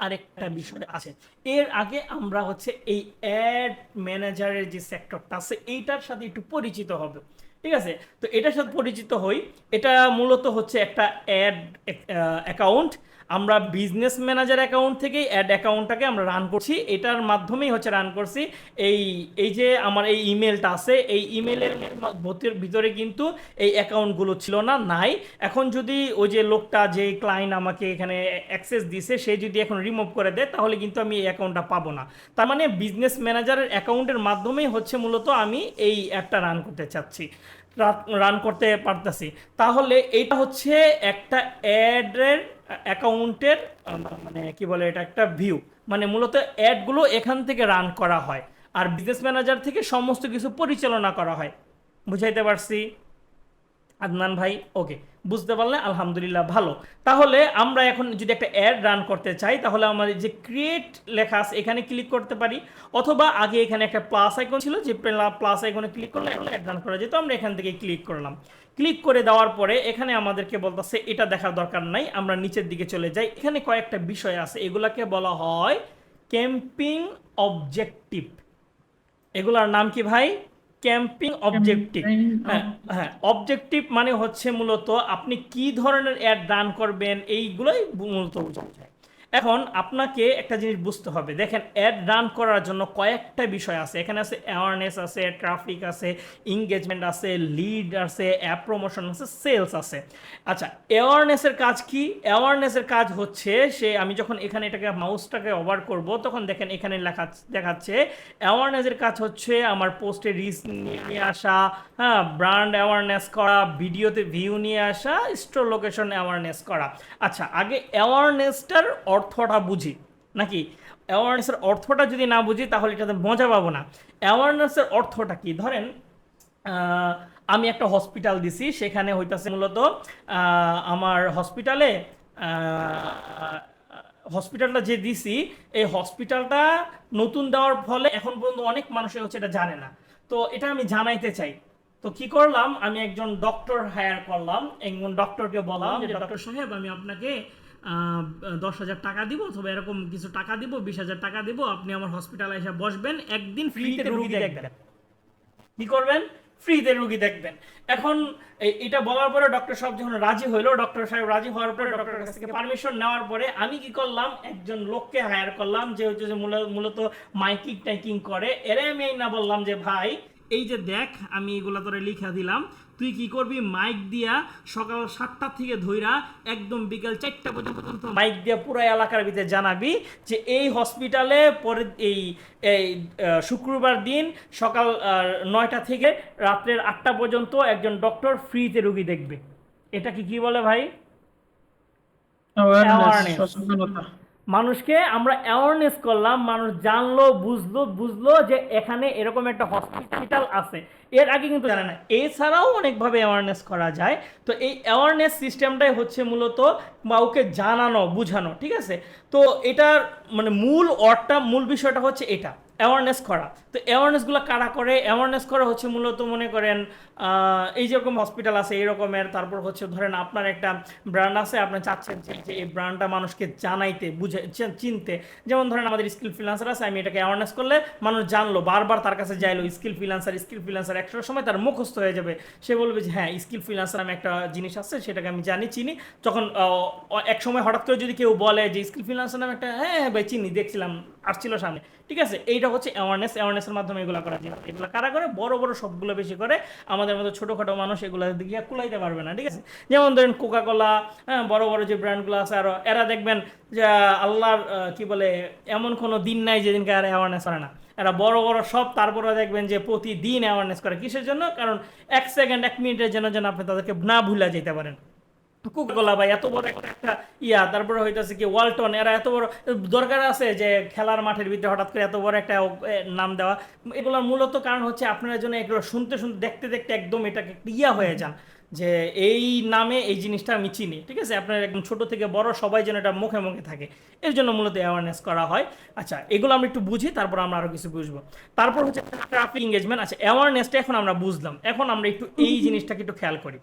Speaker 1: আরেকটা বিষয় আছে, এর আগে আমরা হচ্ছে এই অ্যাড ম্যানেজারের যে সেক্টরটা আছে এইটার সাথে একটু পরিচিত হবে, ঠিক আছে। তো এটার সাথে পরিচিত হই, এটা মূলত হচ্ছে একটা অ্যাড অ্যাকাউন্ট, আমরা বিজনেস ম্যানেজার অ্যাকাউন্ট থেকে অ্যাড অ্যাকাউন্টটাকে আমরা রান করছি, এটার মাধ্যমেই হচ্ছে রান করছি। এই এই যে আমার এই ইমেলটা আছে, এই ইমেলের ভিতরে কিন্তু এই অ্যাকাউন্টগুলো ছিল না, নাই। এখন যদি ওই যে লোকটা, যে ক্লায়েন্ট আমাকে এখানে অ্যাক্সেস দিছে, সে যদি এখন রিমুভ করে দেয়, তাহলে কিন্তু আমি এই অ্যাকাউন্টটা পাবো না। তার মানে বিজনেস ম্যানেজারের অ্যাকাউন্টের মাধ্যমেই হচ্ছে মূলত আমি এই অ্যাপটা রান করতে চাচ্ছি, রান করতে পারতেছি। তাহলে এইটা হচ্ছে একটা অ্যাডের অ্যাকাউন্টের মানে কি বলে, এটা একটা ভিউ, মানে মূলত অ্যাডগুলো এখান থেকে রান করা হয়, আর বিজনেস ম্যানেজার থেকে সমস্ত কিছু পরিচালনা করা হয়। বুঝাইতে পারছি আদনান ভাই? ওকে, বুঝতে পারলে আলহামদুলিল্লাহ, ভালো। তাহলে আমরা এখন যদি একটা অ্যাড রান করতে চাই, তাহলে আমাদের যে ক্রিয়েট লেখা আছে এখানে ক্লিক করতে পারি, অথবা আগে এখানে একটা প্লাস আইকন ছিল, যে প্লাস আইকনে ক্লিক করলে অ্যাড রান করা যেত, আমরা এখান থেকে ক্লিক করলাম। ক্লিক করে দেওয়ার পরে এখানে আমাদেরকে বলতেছে এটা দেখার দরকার নাই, আমরা নিচের দিকে চলে যাই, এখানে কয়েকটা বিষয় আছে, এগুলাকে বলা হয় ক্যাম্পিং অবজেক্টিভ। এগুলার নাম কি ভাই? Camping objective. হ্যাঁ হ্যাঁ, অবজেক্টিভ মানে হচ্ছে মূলত আপনি কি ধরনের অ্যাড রান করবেন, এইগুলোই মূলত বোঝানো যায়। এখন আপনাকে একটা জিনিস বুঝতে হবে, দেখেন অ্যাড রান করার জন্য কয়েকটা বিষয় আছে। এখানে আছে অ্যাওয়ারনেস আছে, ট্রাফিক আছে, এঙ্গেজমেন্ট আছে, লিড আছে, অ্যাপ প্রমোশন আছে, সেলস আছে। আচ্ছা, অ্যাওয়ারনেসের কাজ কি? অ্যাওয়ারনেসের কাজ হচ্ছে আমি যখন এখানে এটাকে মাউসটাকে ওভার করব তখন দেখেন এখানে লেখা দেখাচ্ছে অ্যাওয়ারনেসের কাজ হচ্ছে আমার পোস্টে রিচ নিয়ে আসা, হ্যাঁ, ব্র্যান্ড অ্যাওয়ারনেস করা, ভিডিওতে ভিউ নিয়ে আসা, স্টোর লোকেশন অ্যাওয়ারনেস করা। আচ্ছা, আগে অ্যাওয়ারনেসটার অর্থটা বুঝি নাকি? অ্যাওয়ারনেসের অর্থটা যদি না বুঝি তাহলে এটাতে মজা পাবো না। অ্যাওয়ারনেসের অর্থটা কি? ধরেন আমি একটা হসপিটাল দিছি, সেখানে হইতাছে মূলত আমার হসপিটালটা যে দিছি, এই হসপিটালটা নতুন দেওয়ার ফলে এখন পর্যন্ত অনেক মানুষের হচ্ছে এটা জানে না। তো এটা আমি জানাইতে চাই। তো কি করলাম, আমি একজন ডক্টর হায়ার করলাম, একজন ডক্টরকে বললাম যে ডক্টর সাহেব আমি আপনাকে 10,000 টাকা দিব, অথবা এরকম কিছু টাকা দিব, 20,000 টাকা দিব, আপনি আমার হসপিটালে এসে বসবেন, একদিন ফ্রিতে রুগী দেখবেন। কি করবেন? ফ্রিতে রুগী দেখবেন। এখন এটা বলার পরে ডক্টর সাহেব যখন রাজি হইলো, ডক্টর সাহেব রাজি হওয়ার পরে ডক্টরের কাছ থেকে পারমিশন নেওয়ার পরে আমি কি করলাম, একজন লোককে হায়ার করলাম যে হচ্ছে যে মূলত মাইকিং টাইকিং করে। এরে আমি এই না বললাম যে ভাই এই যে দেখ আমি এগুলা তোরে লিখা দিলাম, তুই কি করবি, মাইক দিয়া সকাল 7টা থেকে ধইরা একদম বিকাল 4টা পর্যন্ত মাইক দিয়া পুরো এলাকার ভিতরে জানাবি যে এই হসপিটালে পরে এই এই শুক্রবার দিন সকাল 9টা থেকে রাত্রের 8টা পর্যন্ত একজন ডক্টর ফ্রিতে রুগী দেখবে। এটা কি বলে ভাই?
Speaker 2: awareness,
Speaker 1: awareness.
Speaker 2: সচেতনতা।
Speaker 1: মানুষকে আমরা অ্যাওয়ারনেস করলাম, মানুষ জানলো, বুঝলো যে এখানে এরকম একটা হসপিটাল আছে। এর আগে কিন্তু জানে না। এছাড়াও অনেকভাবে অ্যাওয়ারনেস করা যায়। তো এই অ্যাওয়ারনেস সিস্টেমটাই হচ্ছে মূলত কাউকে জানানো, বুঝানো, ঠিক আছে? তো এটার মানে মূল বিষয়টা হচ্ছে এটা, অ্যাওয়ারনেস করা। তো অ্যাওয়ারনেসগুলো কারা করে? অ্যাওয়ারনেস করা হচ্ছে মূলত মনে করেন এই যেরকম হসপিটাল আছে এই রকমের, তারপর হচ্ছে ধরেন আপনার একটা ব্র্যান্ড আছে, আপনি চাচ্ছেন যে এই ব্র্যান্ডটা মানুষকে জানাইতে, চিনতে। যেমন ধরেন আমাদের স্কিল ফ্রিল্যান্সার আছে, আমি এটাকে অ্যাওয়ারনেস করলে মানুষ জানলো, বারবার তার কাছে যাইলো স্কিল ফ্রিল্যান্সার, একটা সময় তার মুখস্থ হয়ে যাবে। সে বলবে যে হ্যাঁ, স্কিল ফ্রিল্যান্সার আমি একটা জিনিস আছে, সেটাকে আমি চিনি। তখন এক সময় হঠাৎ করে যদি কেউ বলে যে স্কিল ফ্রিল্যান্সার নামে একটা, হ্যাঁ হ্যাঁ ভাই চিনি, দেখছিলাম, আসছিল সামনে, ঠিক আছে? এইটা হচ্ছে অ্যাওয়ারনেসের মাধ্যমে এগুলো করা যায়। এগুলো কারা করে? বড় বড় সবগুলো বেশি করে, আমাদের মতো ছোটোখাটো মানুষ এগুলো দিকে কুলাইতে পারবে না, ঠিক আছে? যেমন ধরেন কোকাকোলা, হ্যাঁ, বড় বড় যে ব্র্যান্ডগুলো আছে আরও, এরা দেখবেন যে আল্লাহর কি বলে এমন কোনো দিন নাই যেদিনকে আর অ্যাওয়ারনেস করে না। এরা বড় বড় সব, তারপরে দেখবেন যে প্রতিদিন অ্যাওয়ারনেস করে। কিসের জন্য? কারণ 1 সেকেন্ড 1 মিনিটের জন্য যেন আপনি তাদেরকে না ভুলে যেতে পারেন। কোকাকোলা ভাই এত বড় একটা তারপরে হইতেছে কি ওয়ালটন, এরা এত বড়, দরকার আছে যে খেলার মাঠের ভিতরে হঠাৎ করে এত বড় একটা নাম দেওয়া? এগুলোর মূলত কারণ হচ্ছে আপনার জন্য এগুলো শুনতে দেখতে একদম এটাকে হয়ে যান যে এই নামে এই জিনিসটা আমি চিনি, ঠিক আছে? আপনার একদম ছোট থেকে বড় সবাই যেন এটা মুখে মুখে থাকে, এর জন্য মূলত অ্যাওয়ারনেস করা হয়। আচ্ছা, এগুলো আমরা একটু বুঝি, তারপর আমরা আরো কিছু বুঝবো। তারপর হচ্ছে ট্রাফিক এঙ্গেজমেন্ট। আচ্ছা, অ্যাওয়ারনেসটা এখন আমরা বুঝলাম, এখন আমরা একটু এই জিনিসটাকে একটু খেয়াল করি।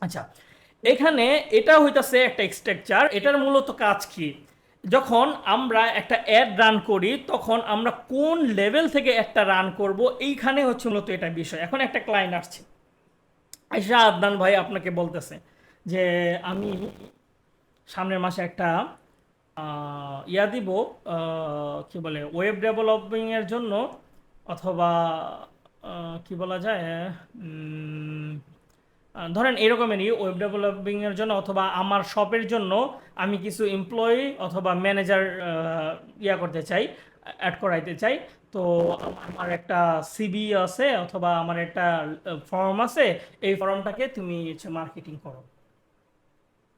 Speaker 1: আচ্ছা, এখানে এটা হইতাছে একটা স্ট্রাকচার। এটার মূলত কাজ কি? যখন আমরা একটা অ্যাড রান করি তখন আমরা কোন লেভেল থেকে একটা রান করব, এইখানে হচ্ছে মূলত এটা বিষয়। এখন একটা ক্লায়েন্ট আসছে, আয়শা আদনান ভাই আপনাকে বলতেছে যে আমি সামনের মাসে একটা দিব, কি বলে, ওয়েব ডেভেলপিং এর জন্য, অথবা কি বলা যায়, ধরেন এরকমেরই ওয়েব ডেভেলপিং এর জন্য, অথবা আমার শপের জন্য আমি কিছু এমপ্লয়ি অথবা ম্যানেজার করতে চাই, অ্যাড করাইতে চাই। তো আমার একটা সিভি আছে, অথবা আমার একটা ফর্ম আছে, এই ফর্মটাকে তুমি হচ্ছে মার্কেটিং করো,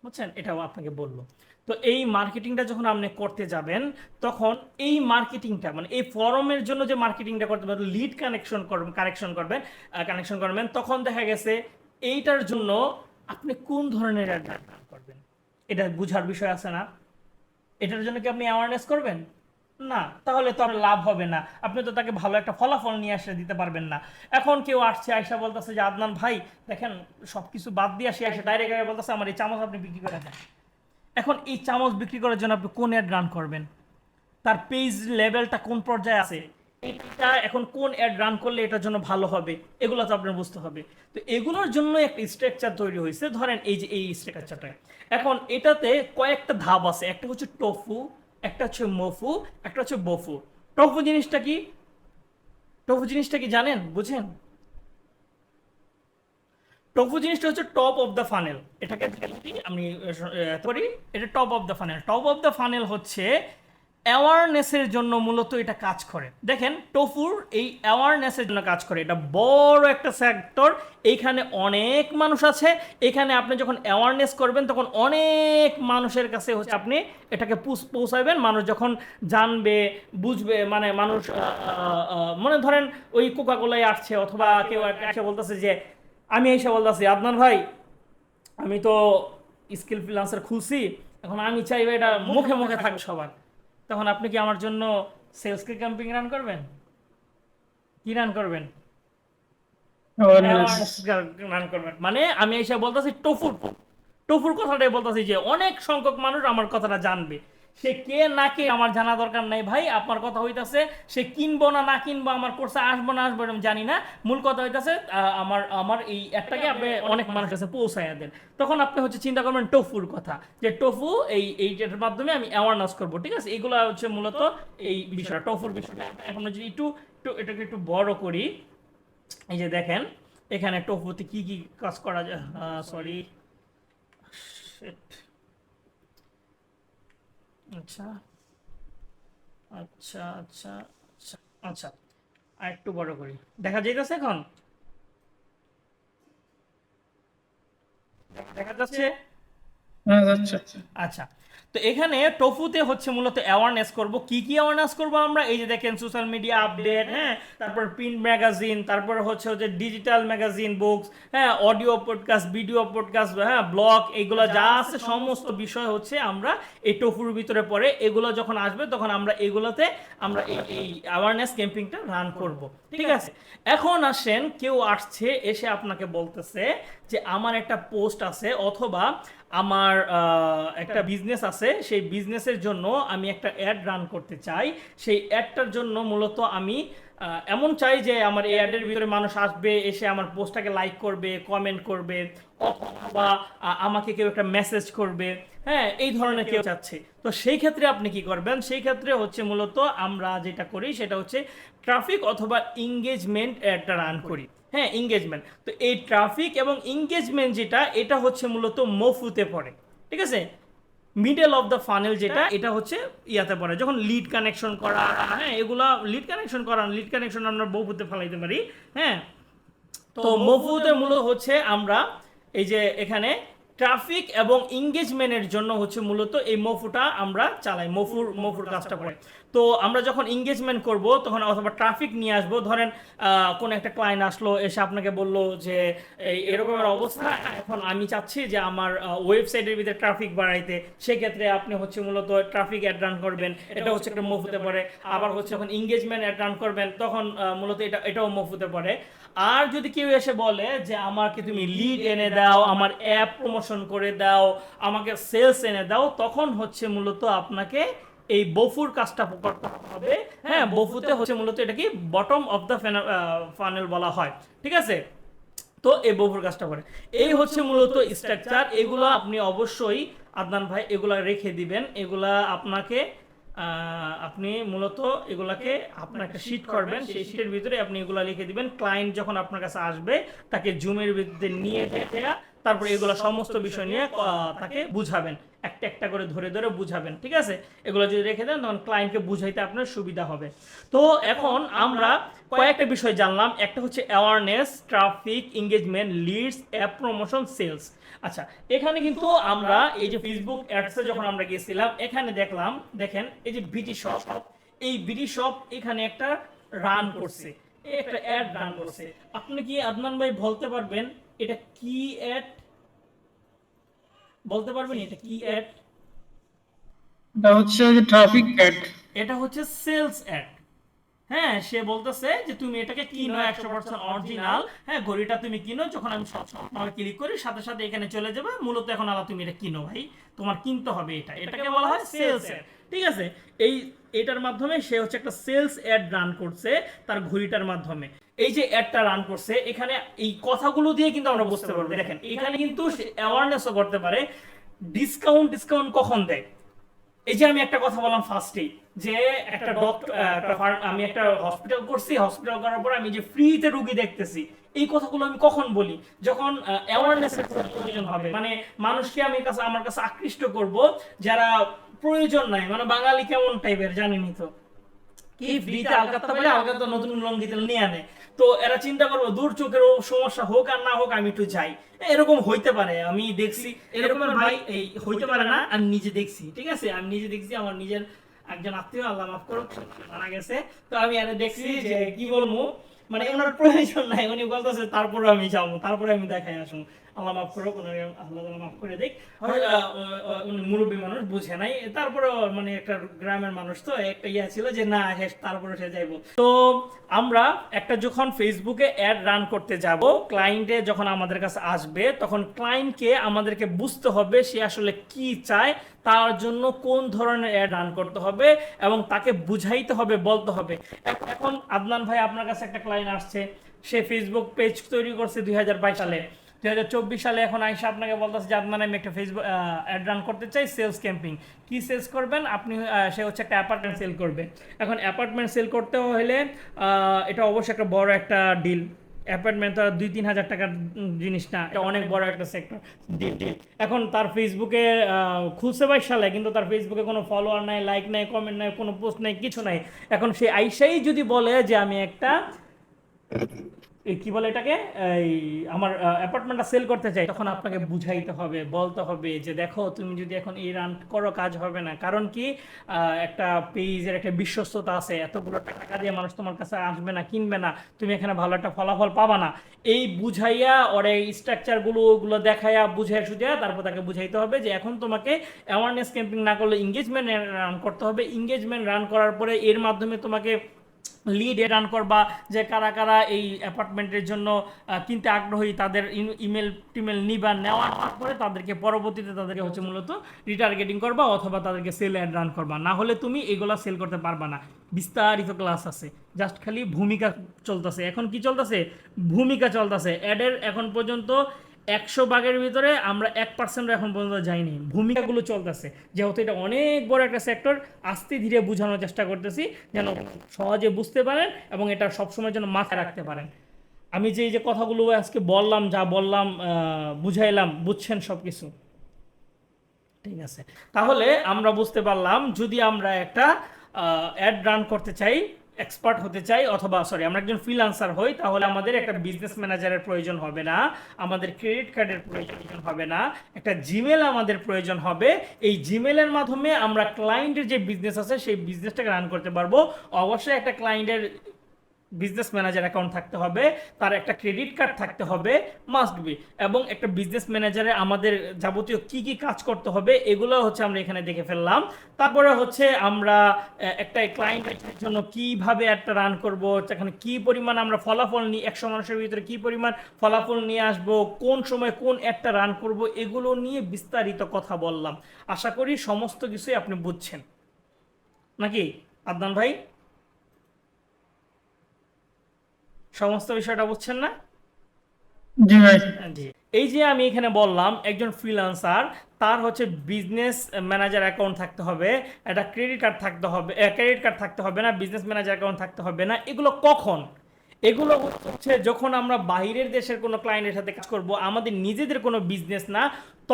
Speaker 1: বুঝছেন? এটাও আপনাকে বললো। তো এই মার্কেটিংটা যখন আপনি করতে যাবেন, তখন এই মার্কেটিংটা মানে এই ফর্মের জন্য যে মার্কেটিংটা করতে পারবেন, লিড কানেকশন করবেন, তখন দেখা গেছে এইটার জন্য আপনি কোন ধরনের অ্যাড রান করবেন, এটা বুঝার বিষয় আছে না? এটার জন্য কি আপনি অ্যাওয়ারনেস করবেন না? তাহলে তো আর লাভ হবে না, আপনি তো তাকে ভালো একটা ফলাফল নিয়ে আসে দিতে পারবেন না। এখন কেউ আসছে, আয়সা বলতেছে যে আদনান ভাই দেখেন সবকিছু বাদ দিয়ে আসি, এসে ডাইরেক্ট বলতেছে আমার এই চামচ আপনি বিক্রি করে দেন। এখন এই চামচ বিক্রি করার জন্য আপনি কোন অ্যাড রান করবেন, তার পেজ লেভেলটা কোন পর্যায়ে আছে, এটা এখন কোন অ্যাড রান করলে এটার জন্য ভালো হবে, এগুলো তো আপনার বুঝতে হবে। তো এগুলোর জন্য একটা স্ট্রাকচার তৈরি হয়েছে, ধরেন এই যে এই স্ট্রাকচারটা। এখন এটাতে কয়েকটা ধাপ আছে, একটা হচ্ছে টোফু, একটা হচ্ছে মফু, একটা হচ্ছে বফু। টোফু জিনিসটা কি, টোফু জিনিসটা কি জানেন, বুঝেন? টোফু জিনিসটা হচ্ছে টপ অফ দ্য ফানেল। এটাকে যদি আমি করি, এটা top of the funnel. Top of the funnel হচ্ছে অ্যাওয়ারনেসের জন্য মূলত এটা কাজ করে। দেখেন টোফুর এই অ্যাওয়ারনেসের জন্য কাজ করে, এটা বড় একটা সেক্টর। এইখানে অনেক মানুষ আছে, এখানে আপনি যখন অ্যাওয়ারনেস করবেন তখন অনেক মানুষের কাছে হচ্ছে আপনি এটাকে পৌঁছাবেন। মানুষ যখন জানবে, বুঝবে, মানে মানুষ মনে ধরেন ওই কোকাকোলাই আসছে, অথবা কেউ এসে বলতেছে যে, আমি এসে বলতেছি আদনান ভাই আমি তো স্কিল ফ্রিল্যান্সার খুলছি, এখন আমি চাইবো এটা মুখে মুখে থাকবে সবার। তখন আপনি কি আমার জন্য সেলস ক্যাম্পেইন রান করবেন? কি রান করবেন?
Speaker 2: awareness.
Speaker 1: রান করবেন। মানে আমি এসে বলতেছি টোফুর টোফুর কথাটাই বলতেছি যে অনেক সংখ্যক মানুষ আমার কথাটা জানবে। সে কে না কে আমার জানা দরকার নাই ভাই, আপনার কথা হইতাছে সে কিনবো না না কিনবো, আমার কোর্সে আসবো না আসবো আমি জানি না। মূল কথা হইতাছে আমার আমার এই একটাকে আপনি অনেক মানুষের কাছে পৌঁছাইয়া দেন। তখন আপনি হচ্ছে চিন্তা করবেন টোফুর কথা, যে টোফু এইটার মাধ্যমে আমি অ্যাওয়ারনেস করবো। ঠিক আছে, এগুলো হচ্ছে মূলত এই বিষয়টা, টোফুর বিষয়টা। এখন যদি একটু একটু এটাকে একটু বড় করি, এই যে দেখেন এখানে টোফুতে কি কি কাজ করা যায়। সরি, আচ্ছা আচ্ছা আচ্ছা আচ্ছা আচ্ছা, আর একটু বড় করি, দেখা যাইতেছে এখন? দেখা যাচ্ছে?
Speaker 2: যাচ্ছে।
Speaker 1: আচ্ছা, তো এখানে টোফুতে হচ্ছে মূলত অ্যাওয়ারনেস করব। কি কি অ্যাওয়ারনেস করব আমরা? এই যে দেখেন সোশ্যাল মিডিয়া আপডেট, হ্যাঁ, তারপর প্রিন্ট ম্যাগাজিন, তারপর হচ্ছে যে ডিজিটাল ম্যাগাজিন, বুকস, হ্যাঁ, অডিও পডকাস্ট, ভিডিও পডকাস্ট, হ্যাঁ, ব্লগ, এইগুলো যা আছে সমস্ত বিষয় হচ্ছে আমরা এই টোফুর ভিতরে পড়ে। এগুলো যখন আসবে তখন আমরা এগুলোতে আমরা এই অ্যাওয়ারনেস ক্যাম্পেইনটা রান করব। ঠিক আছে, এখন আসেন, কেউ আসছে এসে আপনাকে বলতেছে যে আমার একটা পোস্ট আছে, অথবা আমার একটা বিজনেস আছে, সেই বিজনেসের জন্য আমি একটা অ্যাড রান করতে চাই। সেই অ্যাডটার জন্য মূলত আমি এমন চাই যে আমার এই অ্যাডের ভিতরে মানুষ আসবে, এসে আমার পোস্টটাকে লাইক করবে, কমেন্ট করবে, অথবা আমাকে কেউ একটা মেসেজ করবে, হ্যাঁ, এই ধরনের কেউ চাচ্ছে। তো সেই ক্ষেত্রে আপনি কি করবেন? সেই ক্ষেত্রে হচ্ছে মূলত আমরা যেটা করি সেটা হচ্ছে ট্রাফিক অথবা এঙ্গেজমেন্ট অ্যাডটা রান করি। হ্যাঁ, এঙ্গেজমেন্ট। তো এই ট্রাফিক এবং এঙ্গেজমেন্ট যেটা, এটা হচ্ছে মূলত মফুতে পড়ে। ঠিক আছে, মিডল অফ দ্য ফানেল যেটা, এটা হচ্ছে ইয়াতে পড়ে, যখন লিড কানেকশন করা, হ্যাঁ, এগুলা লিড কানেকশন আমরা বহুতে ফেলাইতে পারি। হ্যাঁ, তো মফুতে মূলত হচ্ছে আমরা এই যে এখানে ট্রাফিক এবং এঙ্গেজমেন্টের জন্য হচ্ছে মূলত এই মফুটা আমরা চালাই, মফুর কাজটা করে। তো আমরা যখন এঙ্গেজমেন্ট করব তখন অথবা ট্রাফিক নিয়ে আসবো, ধরেন কোন একটা ক্লায়েন্ট আসলো, এসে আপনাকে বললো যে এই এরকমের অবস্থা, এখন আমি চাচ্ছি যে আমার ওয়েবসাইটের ভিতরে ট্রাফিক বাড়াইতে, সেক্ষেত্রে আপনি হচ্ছে মূলত ট্রাফিক অ্যাড রান করবেন, এটা হচ্ছে একটা মফুতে পড়ে। আবার হচ্ছে যখন এঙ্গেজমেন্ট অ্যাড রান করবেন তখন মূলত এটাও মফুতে পড়ে। আর যদি কেউ এসে বলে যে আমাকে তুমি লিড এনে দাও, আমার অ্যাপ প্রমোশন করে দাও, আমাকে সেলস এনে দাও, তখন হচ্ছে মূলত আপনাকে এই বফুর কাজটা করতে হবে। হ্যাঁ, বফুতে হচ্ছে মূলত এটা কি বটম অফ দ্য ফানেল বলা হয়। ঠিক আছে, তো এই বফুর কাজটা করে। এই হচ্ছে মূলত স্ট্রাকচার। এগুলো আপনি অবশ্যই আদনান ভাই এগুলা রেখে দিবেন। এগুলা আপনাকে আপনি মূলত এগুলাকে আপনার একটা শিট করবেন, সেই শিটের ভিতরে আপনি এগুলা লিখে দিবেন। ক্লায়েন্ট যখন আপনার কাছে আসবে তাকে জুমের ভিতরে নিয়ে যেতে, তারপর এগুলো সমস্ত বিষয় নিয়ে তাকে বুঝাবেন, একটা একটা করে ধরে ধরে বুঝাবেন। ঠিক আছে, এগুলো যদি রেখে দেন তখন ক্লায়েন্টকে বুঝাইতে আপনার সুবিধা হবে। তো এখন আমরা কয়েকটা বিষয় জানলাম, একটা হচ্ছে awareness, traffic, engagement, leads, app promotion, sales. আচ্ছা, এখানে কিন্তু আমরা এই যে ফেসবুক অ্যাডসে যখন আমরা গেছিলাম, এখানে দেখলাম, দেখেন এই যে বিটি শপ, এই বিটি শপ এখানে একটা রান করছে, একটা অ্যাড রান করছে। আপনি কি আদনান ভাই বলতে পারবেন এটা কি অ্যাড? বলতে পারবেন এটা কি অ্যাড?
Speaker 2: এটা হচ্ছে যে ট্রাফিক অ্যাড।
Speaker 1: এটা হচ্ছে সেলস অ্যাড। হ্যাঁ, সে বলতেছে যে তুমি এটাকে কিনো 100% অরিজিনাল। হ্যাঁ, ঘড়িটা তুমি কিনো, যখন আমি সবসময় ক্লিক করি সাথে সাথে এখানে চলে যাবে। মূলত এখন আবার তুমি এটা কিনো ভাই, তোমার কিনতে হবে এটা, এটাকে বলা হয় সেলস অ্যাড। ঠিক আছে। এটার মাধ্যমে সে হচ্ছে একটা সেলস অ্যাড রান করছে তার ঘড়িটার মাধ্যমে। এই যে অ্যাডটা রান করছে এখানে এই কথাগুলো দিয়ে কিন্তু আমরা বুঝতে পারবো, দেখেন এখানে কিন্তু সে অ্যাওয়ারনেসও করতে পারে ডিসকাউন্ট ডিসকাউন্ট কখন দেয়। এই যে আমি একটা কথা বললাম ফার্স্টেই যে একটা ডক্টর আমি একটা হসপিটাল করছি, হসপিটাল করার পর আমি যে ফ্রিতে রোগী দেখতেছি, এই কথাগুলো আমি কখন বলি? যখন অ্যাওয়ারনেসের প্রয়োজন হবে, মানে মানুষকে আমি আমার কাছে আকৃষ্ট করব যারা প্রয়োজন নাই, মানে বাঙালি কেমন টাইপের জানেনই তো, কি ফ্রিতে আলকাত্তা পেলে আলকাত্তা নতুন লঙ্গিতে নিয়ে আনে, তো এরা চিন্তা করবো দূর চোখের সমস্যা হোক আর না হোক আমি একটু যাই। এরকম হইতে পারে, আমি দেখছি এরকমের ভাই, এই হইতে পারে না, আমি নিজে দেখছি, ঠিক আছে, আমি নিজে দেখছি, আমার নিজের একজন আত্মীয়, আল্লাহ মাফ করুক, মারা গেছে, তো আমি আরে দেখছি যে কি বলবো, মানে ওনার প্রয়োজন নাই, উনি বলতেছে তারপরে আমি যাবো, তারপরে আমি দেখাই আসুন, আল্লাহ মাফ করুক, ওনার আল্লাহ মাফ করে দেখ, উনি মুরব্বী মানুষ বুঝে নাই, তারপরে মানে একটা গ্রামের মানুষ তো একটা ইয়া ছিল যে না তারপরে সে যাইবো। তো আমরা একটা যখন ফেসবুকে অ্যাড রান করতে যাব, ক্লায়েন্টে যখন আমাদের কাছে আসবে তখন ক্লায়েন্টকে আমাদেরকে বুঝতে হবে সে আসলে কি চায়, তার জন্য কোন ধরনের অ্যাড রান করতে হবে এবং তাকে বুঝাইতে হবে, বলতে হবে। এখন আদনান ভাই আপনার কাছে একটা ক্লায়েন্ট আসছে, সে ফেসবুক পেজ তৈরি করছে 2022 সালে, 2024 সালে এখন আইসা আপনাকে বলতেছে যে আদনান আমি একটা ফেসবুক অ্যাড রান করতে চাই, সেলস ক্যাম্পিং। কি সেলস করবেন আপনি? সে হচ্ছে একটা অ্যাপার্টমেন্ট সেল করবে। এখন অ্যাপার্টমেন্ট সেল করতে হলে এটা অবশ্যই একটা বড় একটা ডিল, অ্যাপার্টমেন্ট তো 2-3 হাজার টাকার জিনিস না, এটা অনেক বড় একটা সেক্টর ডিল। এখন তার ফেসবুকে খুলছে 22 সালে, কিন্তু তার ফেসবুকে কোনো ফলোয়ার নাই, লাইক নাই, কমেন্ট নাই, কোনো পোস্ট নাই, কিছু নাই। এখন সে আইসাই যদি বলে যে আমি একটা কি বলে এটাকে, এই আমার অ্যাপার্টমেন্টটা সেল করতে চাই, তখন আপনাকে বুঝাইতে হবে, বলতে হবে যে দেখো তুমি যদি এখন এই রান করো কাজ হবে না, কারণ কি একটা পেজের একটা বিশ্বস্ততা আছে, এতগুলো টাকা দিয়ে মানুষ তোমার কাছে আসবে না, কিনবে না, তুমি এখানে ভালো একটা ফলাফল পাবা না। এই বুঝাইয়া ওর এই স্ট্রাকচারগুলো ওগুলো দেখাইয়া বুঝাইয়া সুঝাইয়া তারপর তাকে বুঝাইতে হবে যে এখন তোমাকে অ্যাওয়ারনেস ক্যাম্পিং না করলে এঙ্গেজমেন্ট রান করতে হবে। এঙ্গেজমেন্ট রান করার পরে এর মাধ্যমে তোমাকে লিড রান করবা যে কারা কারা এই অ্যাপার্টমেন্টের জন্য কিনতে আগ্রহী, তাদের ইমেল টিমেল নিবা, নেওয়ার পরে তাদেরকে পরবর্তীতে তাদেরকে হচ্ছে মূলত রিটার্গেটিং করবা অথবা তাদেরকে সেল অ্যাড রান করবা, না হলে তুমি এগুলা সেল করতে পারবা না। বিস্তারিত ক্লাস আছে, জাস্ট খালি ভূমিকা চলতেছে। এখন কি চলতেছে? ভূমিকা চলতেছে অ্যাডের। এখন পর্যন্ত 100 ভাগের ভিতরে আমরা 1% এখন পর্যন্ত যাইনি, ভূমিকাগুলো চলতেছে। যেহেতু এটা অনেক বড় একটা সেক্টর, আস্তে ধীরে বোঝানোর চেষ্টা করতেছি যেন সহজে বুঝতে পারেন এবং এটা সবসময় যেন মাথায় রাখতে পারেন। আমি যে এই যে কথাগুলো আজকে বললাম, যা বললাম বুঝাইলাম, বুঝছেন সব কিছু? ঠিক আছে, তাহলে আমরা বুঝতে পারলাম যদি আমরা একটা অ্যাড রান করতে চাই, এক্সপার্ট হতে চাই, অথবা আমরা একজন ফ্রিল্যান্সার হই, তাহলে আমাদের একটা বিজনেস ম্যানেজারের প্রয়োজন হবে না, আমাদের ক্রেডিট কার্ডের প্রয়োজন হবে না, একটা জিমেল আমাদের প্রয়োজন হবে। এই জিমেলের মাধ্যমে আমরা ক্লায়েন্টের যে বিজনেস আছে সেই বিজনেসটাকে রান করতে পারবো। অবশ্যই একটা ক্লায়েন্টের বিজনেস ম্যানেজার অ্যাকাউন্ট থাকতে হবে, তার একটা ক্রেডিট কার্ড থাকতে হবে, মাস্ট বি। এবং একটা বিজনেস ম্যানেজারে আমাদের যাবতীয় কি কি কাজ করতে হবে এগুলো হচ্ছে আমরা এখানে দেখে ফেললাম। তারপরে হচ্ছে আমরা একটা ক্লায়েন্টের জন্য কিভাবে একটা রান করব, এখানে কি পরিমাণ আমরা ফলাফল নিই, 100 মানুষের ভিতরে কি পরিমাণ ফলাফল নিয়ে আসবো, কোন সময় কোন একটা রান করব, এগুলো নিয়ে বিস্তারিত কথা বললাম। আশা করি সমস্ত কিছুই আপনি বুঝছেন নাকি আদনান ভাই? সমস্ত বিষয়টা বুঝছেন না?
Speaker 2: জি ভাই।
Speaker 1: জি। এই যে আমি এখানে বললাম একজন ফ্রিল্যান্সার, তার হচ্ছে বিজনেস ম্যানেজার অ্যাকাউন্ট থাকতে হবে, একটা ক্রেডিট কার্ড থাকতে হবে, ক্রেডিট কার্ড থাকতে হবে না, বিজনেস ম্যানেজার অ্যাকাউন্ট থাকতে হবে না। এগুলো কখন? এগুলো হচ্ছে যখন আমরা বাইরের দেশের কোনো ক্লায়েন্টের সাথে কাজ করব, আমাদের নিজেদের কোনো বিজনেস না,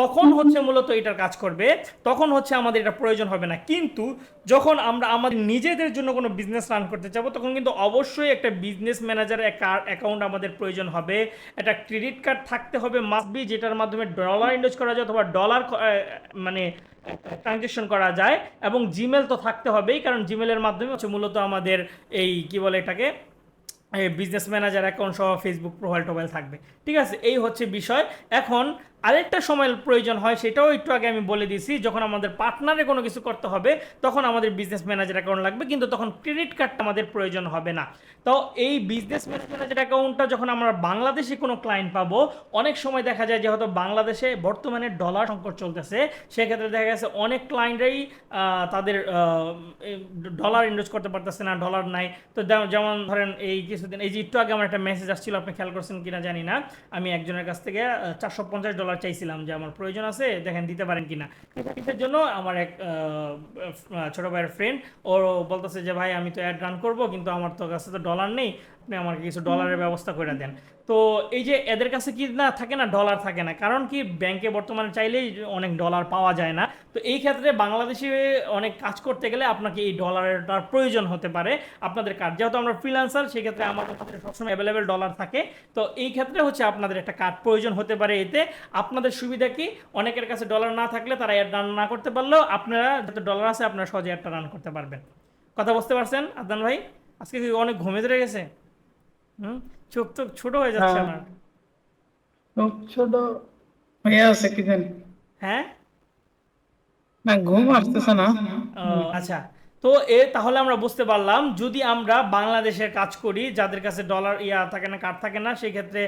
Speaker 1: তখন হচ্ছে মূলত এটার কাজ করবে, তখন হচ্ছে আমাদের এটা প্রয়োজন হবে না। কিন্তু যখন আমরা আমাদের নিজেদের জন্য কোনো বিজনেস রান করতে চাবো, তখন কিন্তু অবশ্যই একটা বিজনেস ম্যানেজার অ্যাকাউন্ট আমাদের প্রয়োজন হবে, একটা ক্রেডিট কার্ড থাকতে হবে মাস্ট বি, যেটার মাধ্যমে ডলার ইনভেস্ট করা যায় অথবা ডলার মানে ট্রানজেকশন করা যায়, এবং জিমেল তো থাকতে হবেই, কারণ জিমেলের মাধ্যমে হচ্ছে মূলত আমাদের এই কি বলে এটাকে বিজনেস ম্যানেজার অ্যাকাউন্ট সহ ফেসবুক প্রোফাইল টোফাইল থাকবে। ঠিক আছে, এই হচ্ছে বিষয়। এখন আরেকটা সময় প্রয়োজন হয়, সেটাও একটু আগে আমি বলে দিয়েছি, যখন আমাদের পার্টনারে কোনো কিছু করতে হবে তখন আমাদের বিজনেস ম্যানেজার অ্যাকাউন্ট লাগবে, কিন্তু তখন ক্রেডিট কার্ডটা আমাদের প্রয়োজন হবে না। তো এই বিজনেস ম্যানেজার অ্যাকাউন্টটা যখন আমরা বাংলাদেশে কোনো ক্লায়েন্ট পাবো, অনেক সময় দেখা যায় যে হয়তো বাংলাদেশে বর্তমানে ডলার সংকট চলতেছে, সেক্ষেত্রে দেখা গেছে অনেক ক্লায়েন্টরাই তাদের ডলার ইনভেস্ট করতে পারতেছে না, ডলার নাই। তো যেমন ধরেন এই কিছুদিন, এই যে একটু আগে আমার একটা মেসেজ আসছিল, আপনি খেয়াল করছেন কিনা জানি না, আমি একজনের কাছ থেকে $450 চাইছিলাম যে আমার প্রয়োজন আছে, দেখেন দিতে পারেন কিনা। এটার জন্য আমার এক ছোটো ভাইয়ের ফ্রেন্ড, ওর বলতেছে যে ভাই আমি তো অ্যাড রান করবো, কিন্তু আমার তো কাছে তো ডলার নেই, আপনি আমাকে কিছু ডলারের ব্যবস্থা করে দেন। তো এই যে এদের কাছে কি না থাকে না, ডলার থাকে না, কারণ কি ব্যাংকে বর্তমানে চাইলেই অনেক ডলার পাওয়া যায় না। তো এই ক্ষেত্রে বাংলাদেশে অনেক কাজ করতে গেলে আপনাকে এই ডলারটার প্রয়োজন হতে পারে আপনাদের কার্ড, যেহেতু আমরা ফ্রিল্যান্সার, সেই ক্ষেত্রে আমাদের কাছে সবসময় অ্যাভেলেবেল ডলার থাকে। তো এই ক্ষেত্রে হচ্ছে আপনাদের একটা কার্ড প্রয়োজন হতে পারে। এতে আপনাদের সুবিধা কি, অনেকের কাছে ডলার না থাকলে তারা অ্যাড রান না করতে পারলেও আপনারা যত ডলার আছে আপনারা সহজে অ্যাডটা রান করতে পারবেন। কথা বুঝতে পারছেন আদনান ভাই? আজকে কি অনেক ঘুমে ধরে গেছে? চোখ তো ছোট হয়ে যাচ্ছে
Speaker 2: হ্যাঁ,
Speaker 1: আমার।
Speaker 2: খুব ছোট হয়ে আছে কি জানি,
Speaker 1: হ্যাঁ।
Speaker 2: না ঘুম আসতেছে না।
Speaker 1: ও, আচ্ছা। তো তাহলে আমরা বুঝতে পারলাম, যদি আমরা বাংলাদেশের কাজ করি, যাদের কাছে ডলার থাকে না, কার্ড থাকে না, সেই ক্ষেত্রে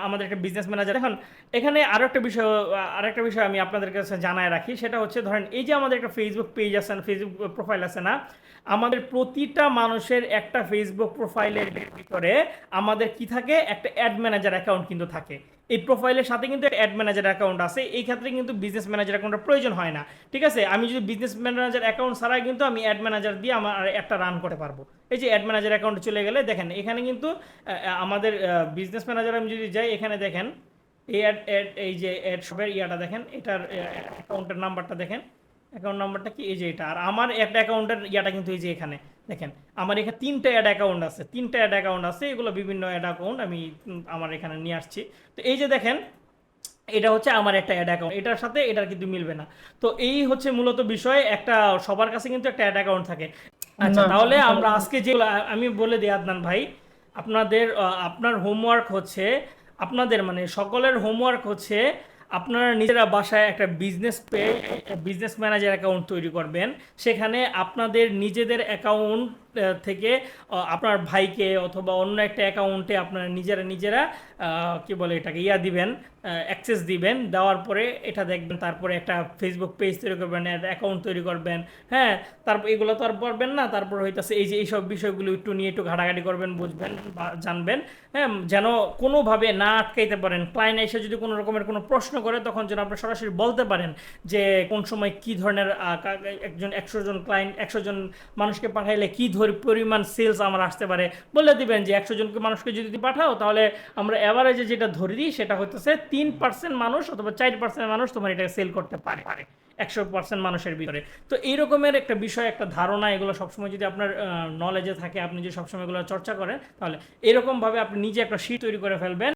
Speaker 1: আমাদের একটা বিজনেস ম্যানেজার। এখন এখানে আরেকটা বিষয় আমি আপনাদের কাছে জানায় রাখি, সেটা হচ্ছে ধরেন এই যে আমাদের একটা ফেসবুক পেজ আছে, ফেসবুক প্রোফাইল আছে না, আমাদের প্রতিটা মানুষের একটা ফেসবুক প্রোফাইলের ভিতরে আমাদের কি থাকে, একটা অ্যাড ম্যানেজার অ্যাকাউন্ট কিন্তু থাকে। এই প্রোফাইলের সাথে কিন্তু একটা অ্যাড ম্যানেজার অ্যাকাউন্ট আছে, এই ক্ষেত্রে কিন্তু বিজনেস ম্যানেজার অ্যাকাউন্টের প্রয়োজন হয় না। ঠিক আছে, আমি যদি বিজনেস ম্যানেজার অ্যাকাউন্ট ছাড়াই কিন্তু আমি অ্যাড ম্যানেজার দিয়ে আমার একটা রান করতে পারবো। এই যে অ্যাড ম্যানেজার অ্যাকাউন্টে চলে গেলে দেখেন, এখানে কিন্তু আমাদের বিজনেস ম্যানেজার, আমি যদি যাই এখানে দেখেন, এই এই যে অ্যাড শপের দেখেন, এটার অ্যাকাউন্টের নাম্বারটা দেখেন, অ্যাকাউন্ট নাম্বারটা কি, এই যে এটা। আর আমার একটা অ্যাকাউন্টের কিন্তু এই যে এখানে দেখেন, আমার এখানে 3টা অ্যাড অ্যাকাউন্ট আছে, 3টা অ্যাড অ্যাকাউন্ট আছে, এগুলো বিভিন্ন অ্যাড অ্যাকাউন্ট আমি আমার এখানে নিয়ে আসছি। তো এই যে দেখেন, এটা হচ্ছে আমার একটা অ্যাড অ্যাকাউন্ট, এটার সাথে এটার কিন্তু মিলবে না। তো এই হচ্ছে মূলত বিষয়, একটা সবার কাছে কিন্তু একটা অ্যাড অ্যাকাউন্ট থাকে। আচ্ছা,
Speaker 2: না,
Speaker 1: তাহলে আমরা আজকে যেগুলো আমি বলে দিই আদনান ভাই, আপনার হোমওয়ার্ক হচ্ছে, আপনাদের মানে সকলের হোমওয়ার্ক হচ্ছে, আপনারা নিজেরা বাসায় একটা বিজনেস ম্যানেজার অ্যাকাউন্ট তৈরি করবেন। সেখানে আপনাদের নিজেদের অ্যাকাউন্ট থেকে আপনার ভাইকে অথবা অন্য একটা অ্যাকাউন্টে আপনারা নিজেরা কি বলে এটাকে দিবেন, অ্যাক্সেস দিবেন, দেওয়ার পরে এটা দেখবেন, তারপরে একটা ফেসবুক পেজ তৈরি করবেন, একটা অ্যাকাউন্ট তৈরি করবেন। হ্যাঁ, তারপর এগুলো তো আর পারবেন না, তারপর হইতেছে এই যে এইসব বিষয়গুলো একটু নিয়ে একটু ঘাটাঘাটি করবেন, বুঝবেন বা জানবেন। হ্যাঁ, যেন কোনোভাবে না আটকাইতে পারেন। ক্লায়েন্ট এসে যদি কোনো রকমের কোনো প্রশ্ন করে, তখন যেন আপনি সরাসরি বলতে পারেন যে কোন সময় কি ধরনের একজন 100 জন মানুষকে পাঠাইলে কি পরিমাণ সেলস আমার আসতে পারে, বলে দিবেন যে 100 মানুষকে যদি পাঠাও, তাহলে আমরা অ্যাভারেজে যেটা ধরে দিই সেটা হইতেছে 3% মানুষ অথবা 4% মানুষ তোমার এটাকে সেল করতে পারে 100% মানুষের ভিতরে। তো এই রকমের একটা বিষয়, একটা ধারণা, এগুলো সবসময় যদি আপনার নলেজে থাকে, আপনি যদি সবসময় এগুলো চর্চা করেন, তাহলে এরকমভাবে আপনি নিজে একটা শীট তৈরি করে ফেলবেন।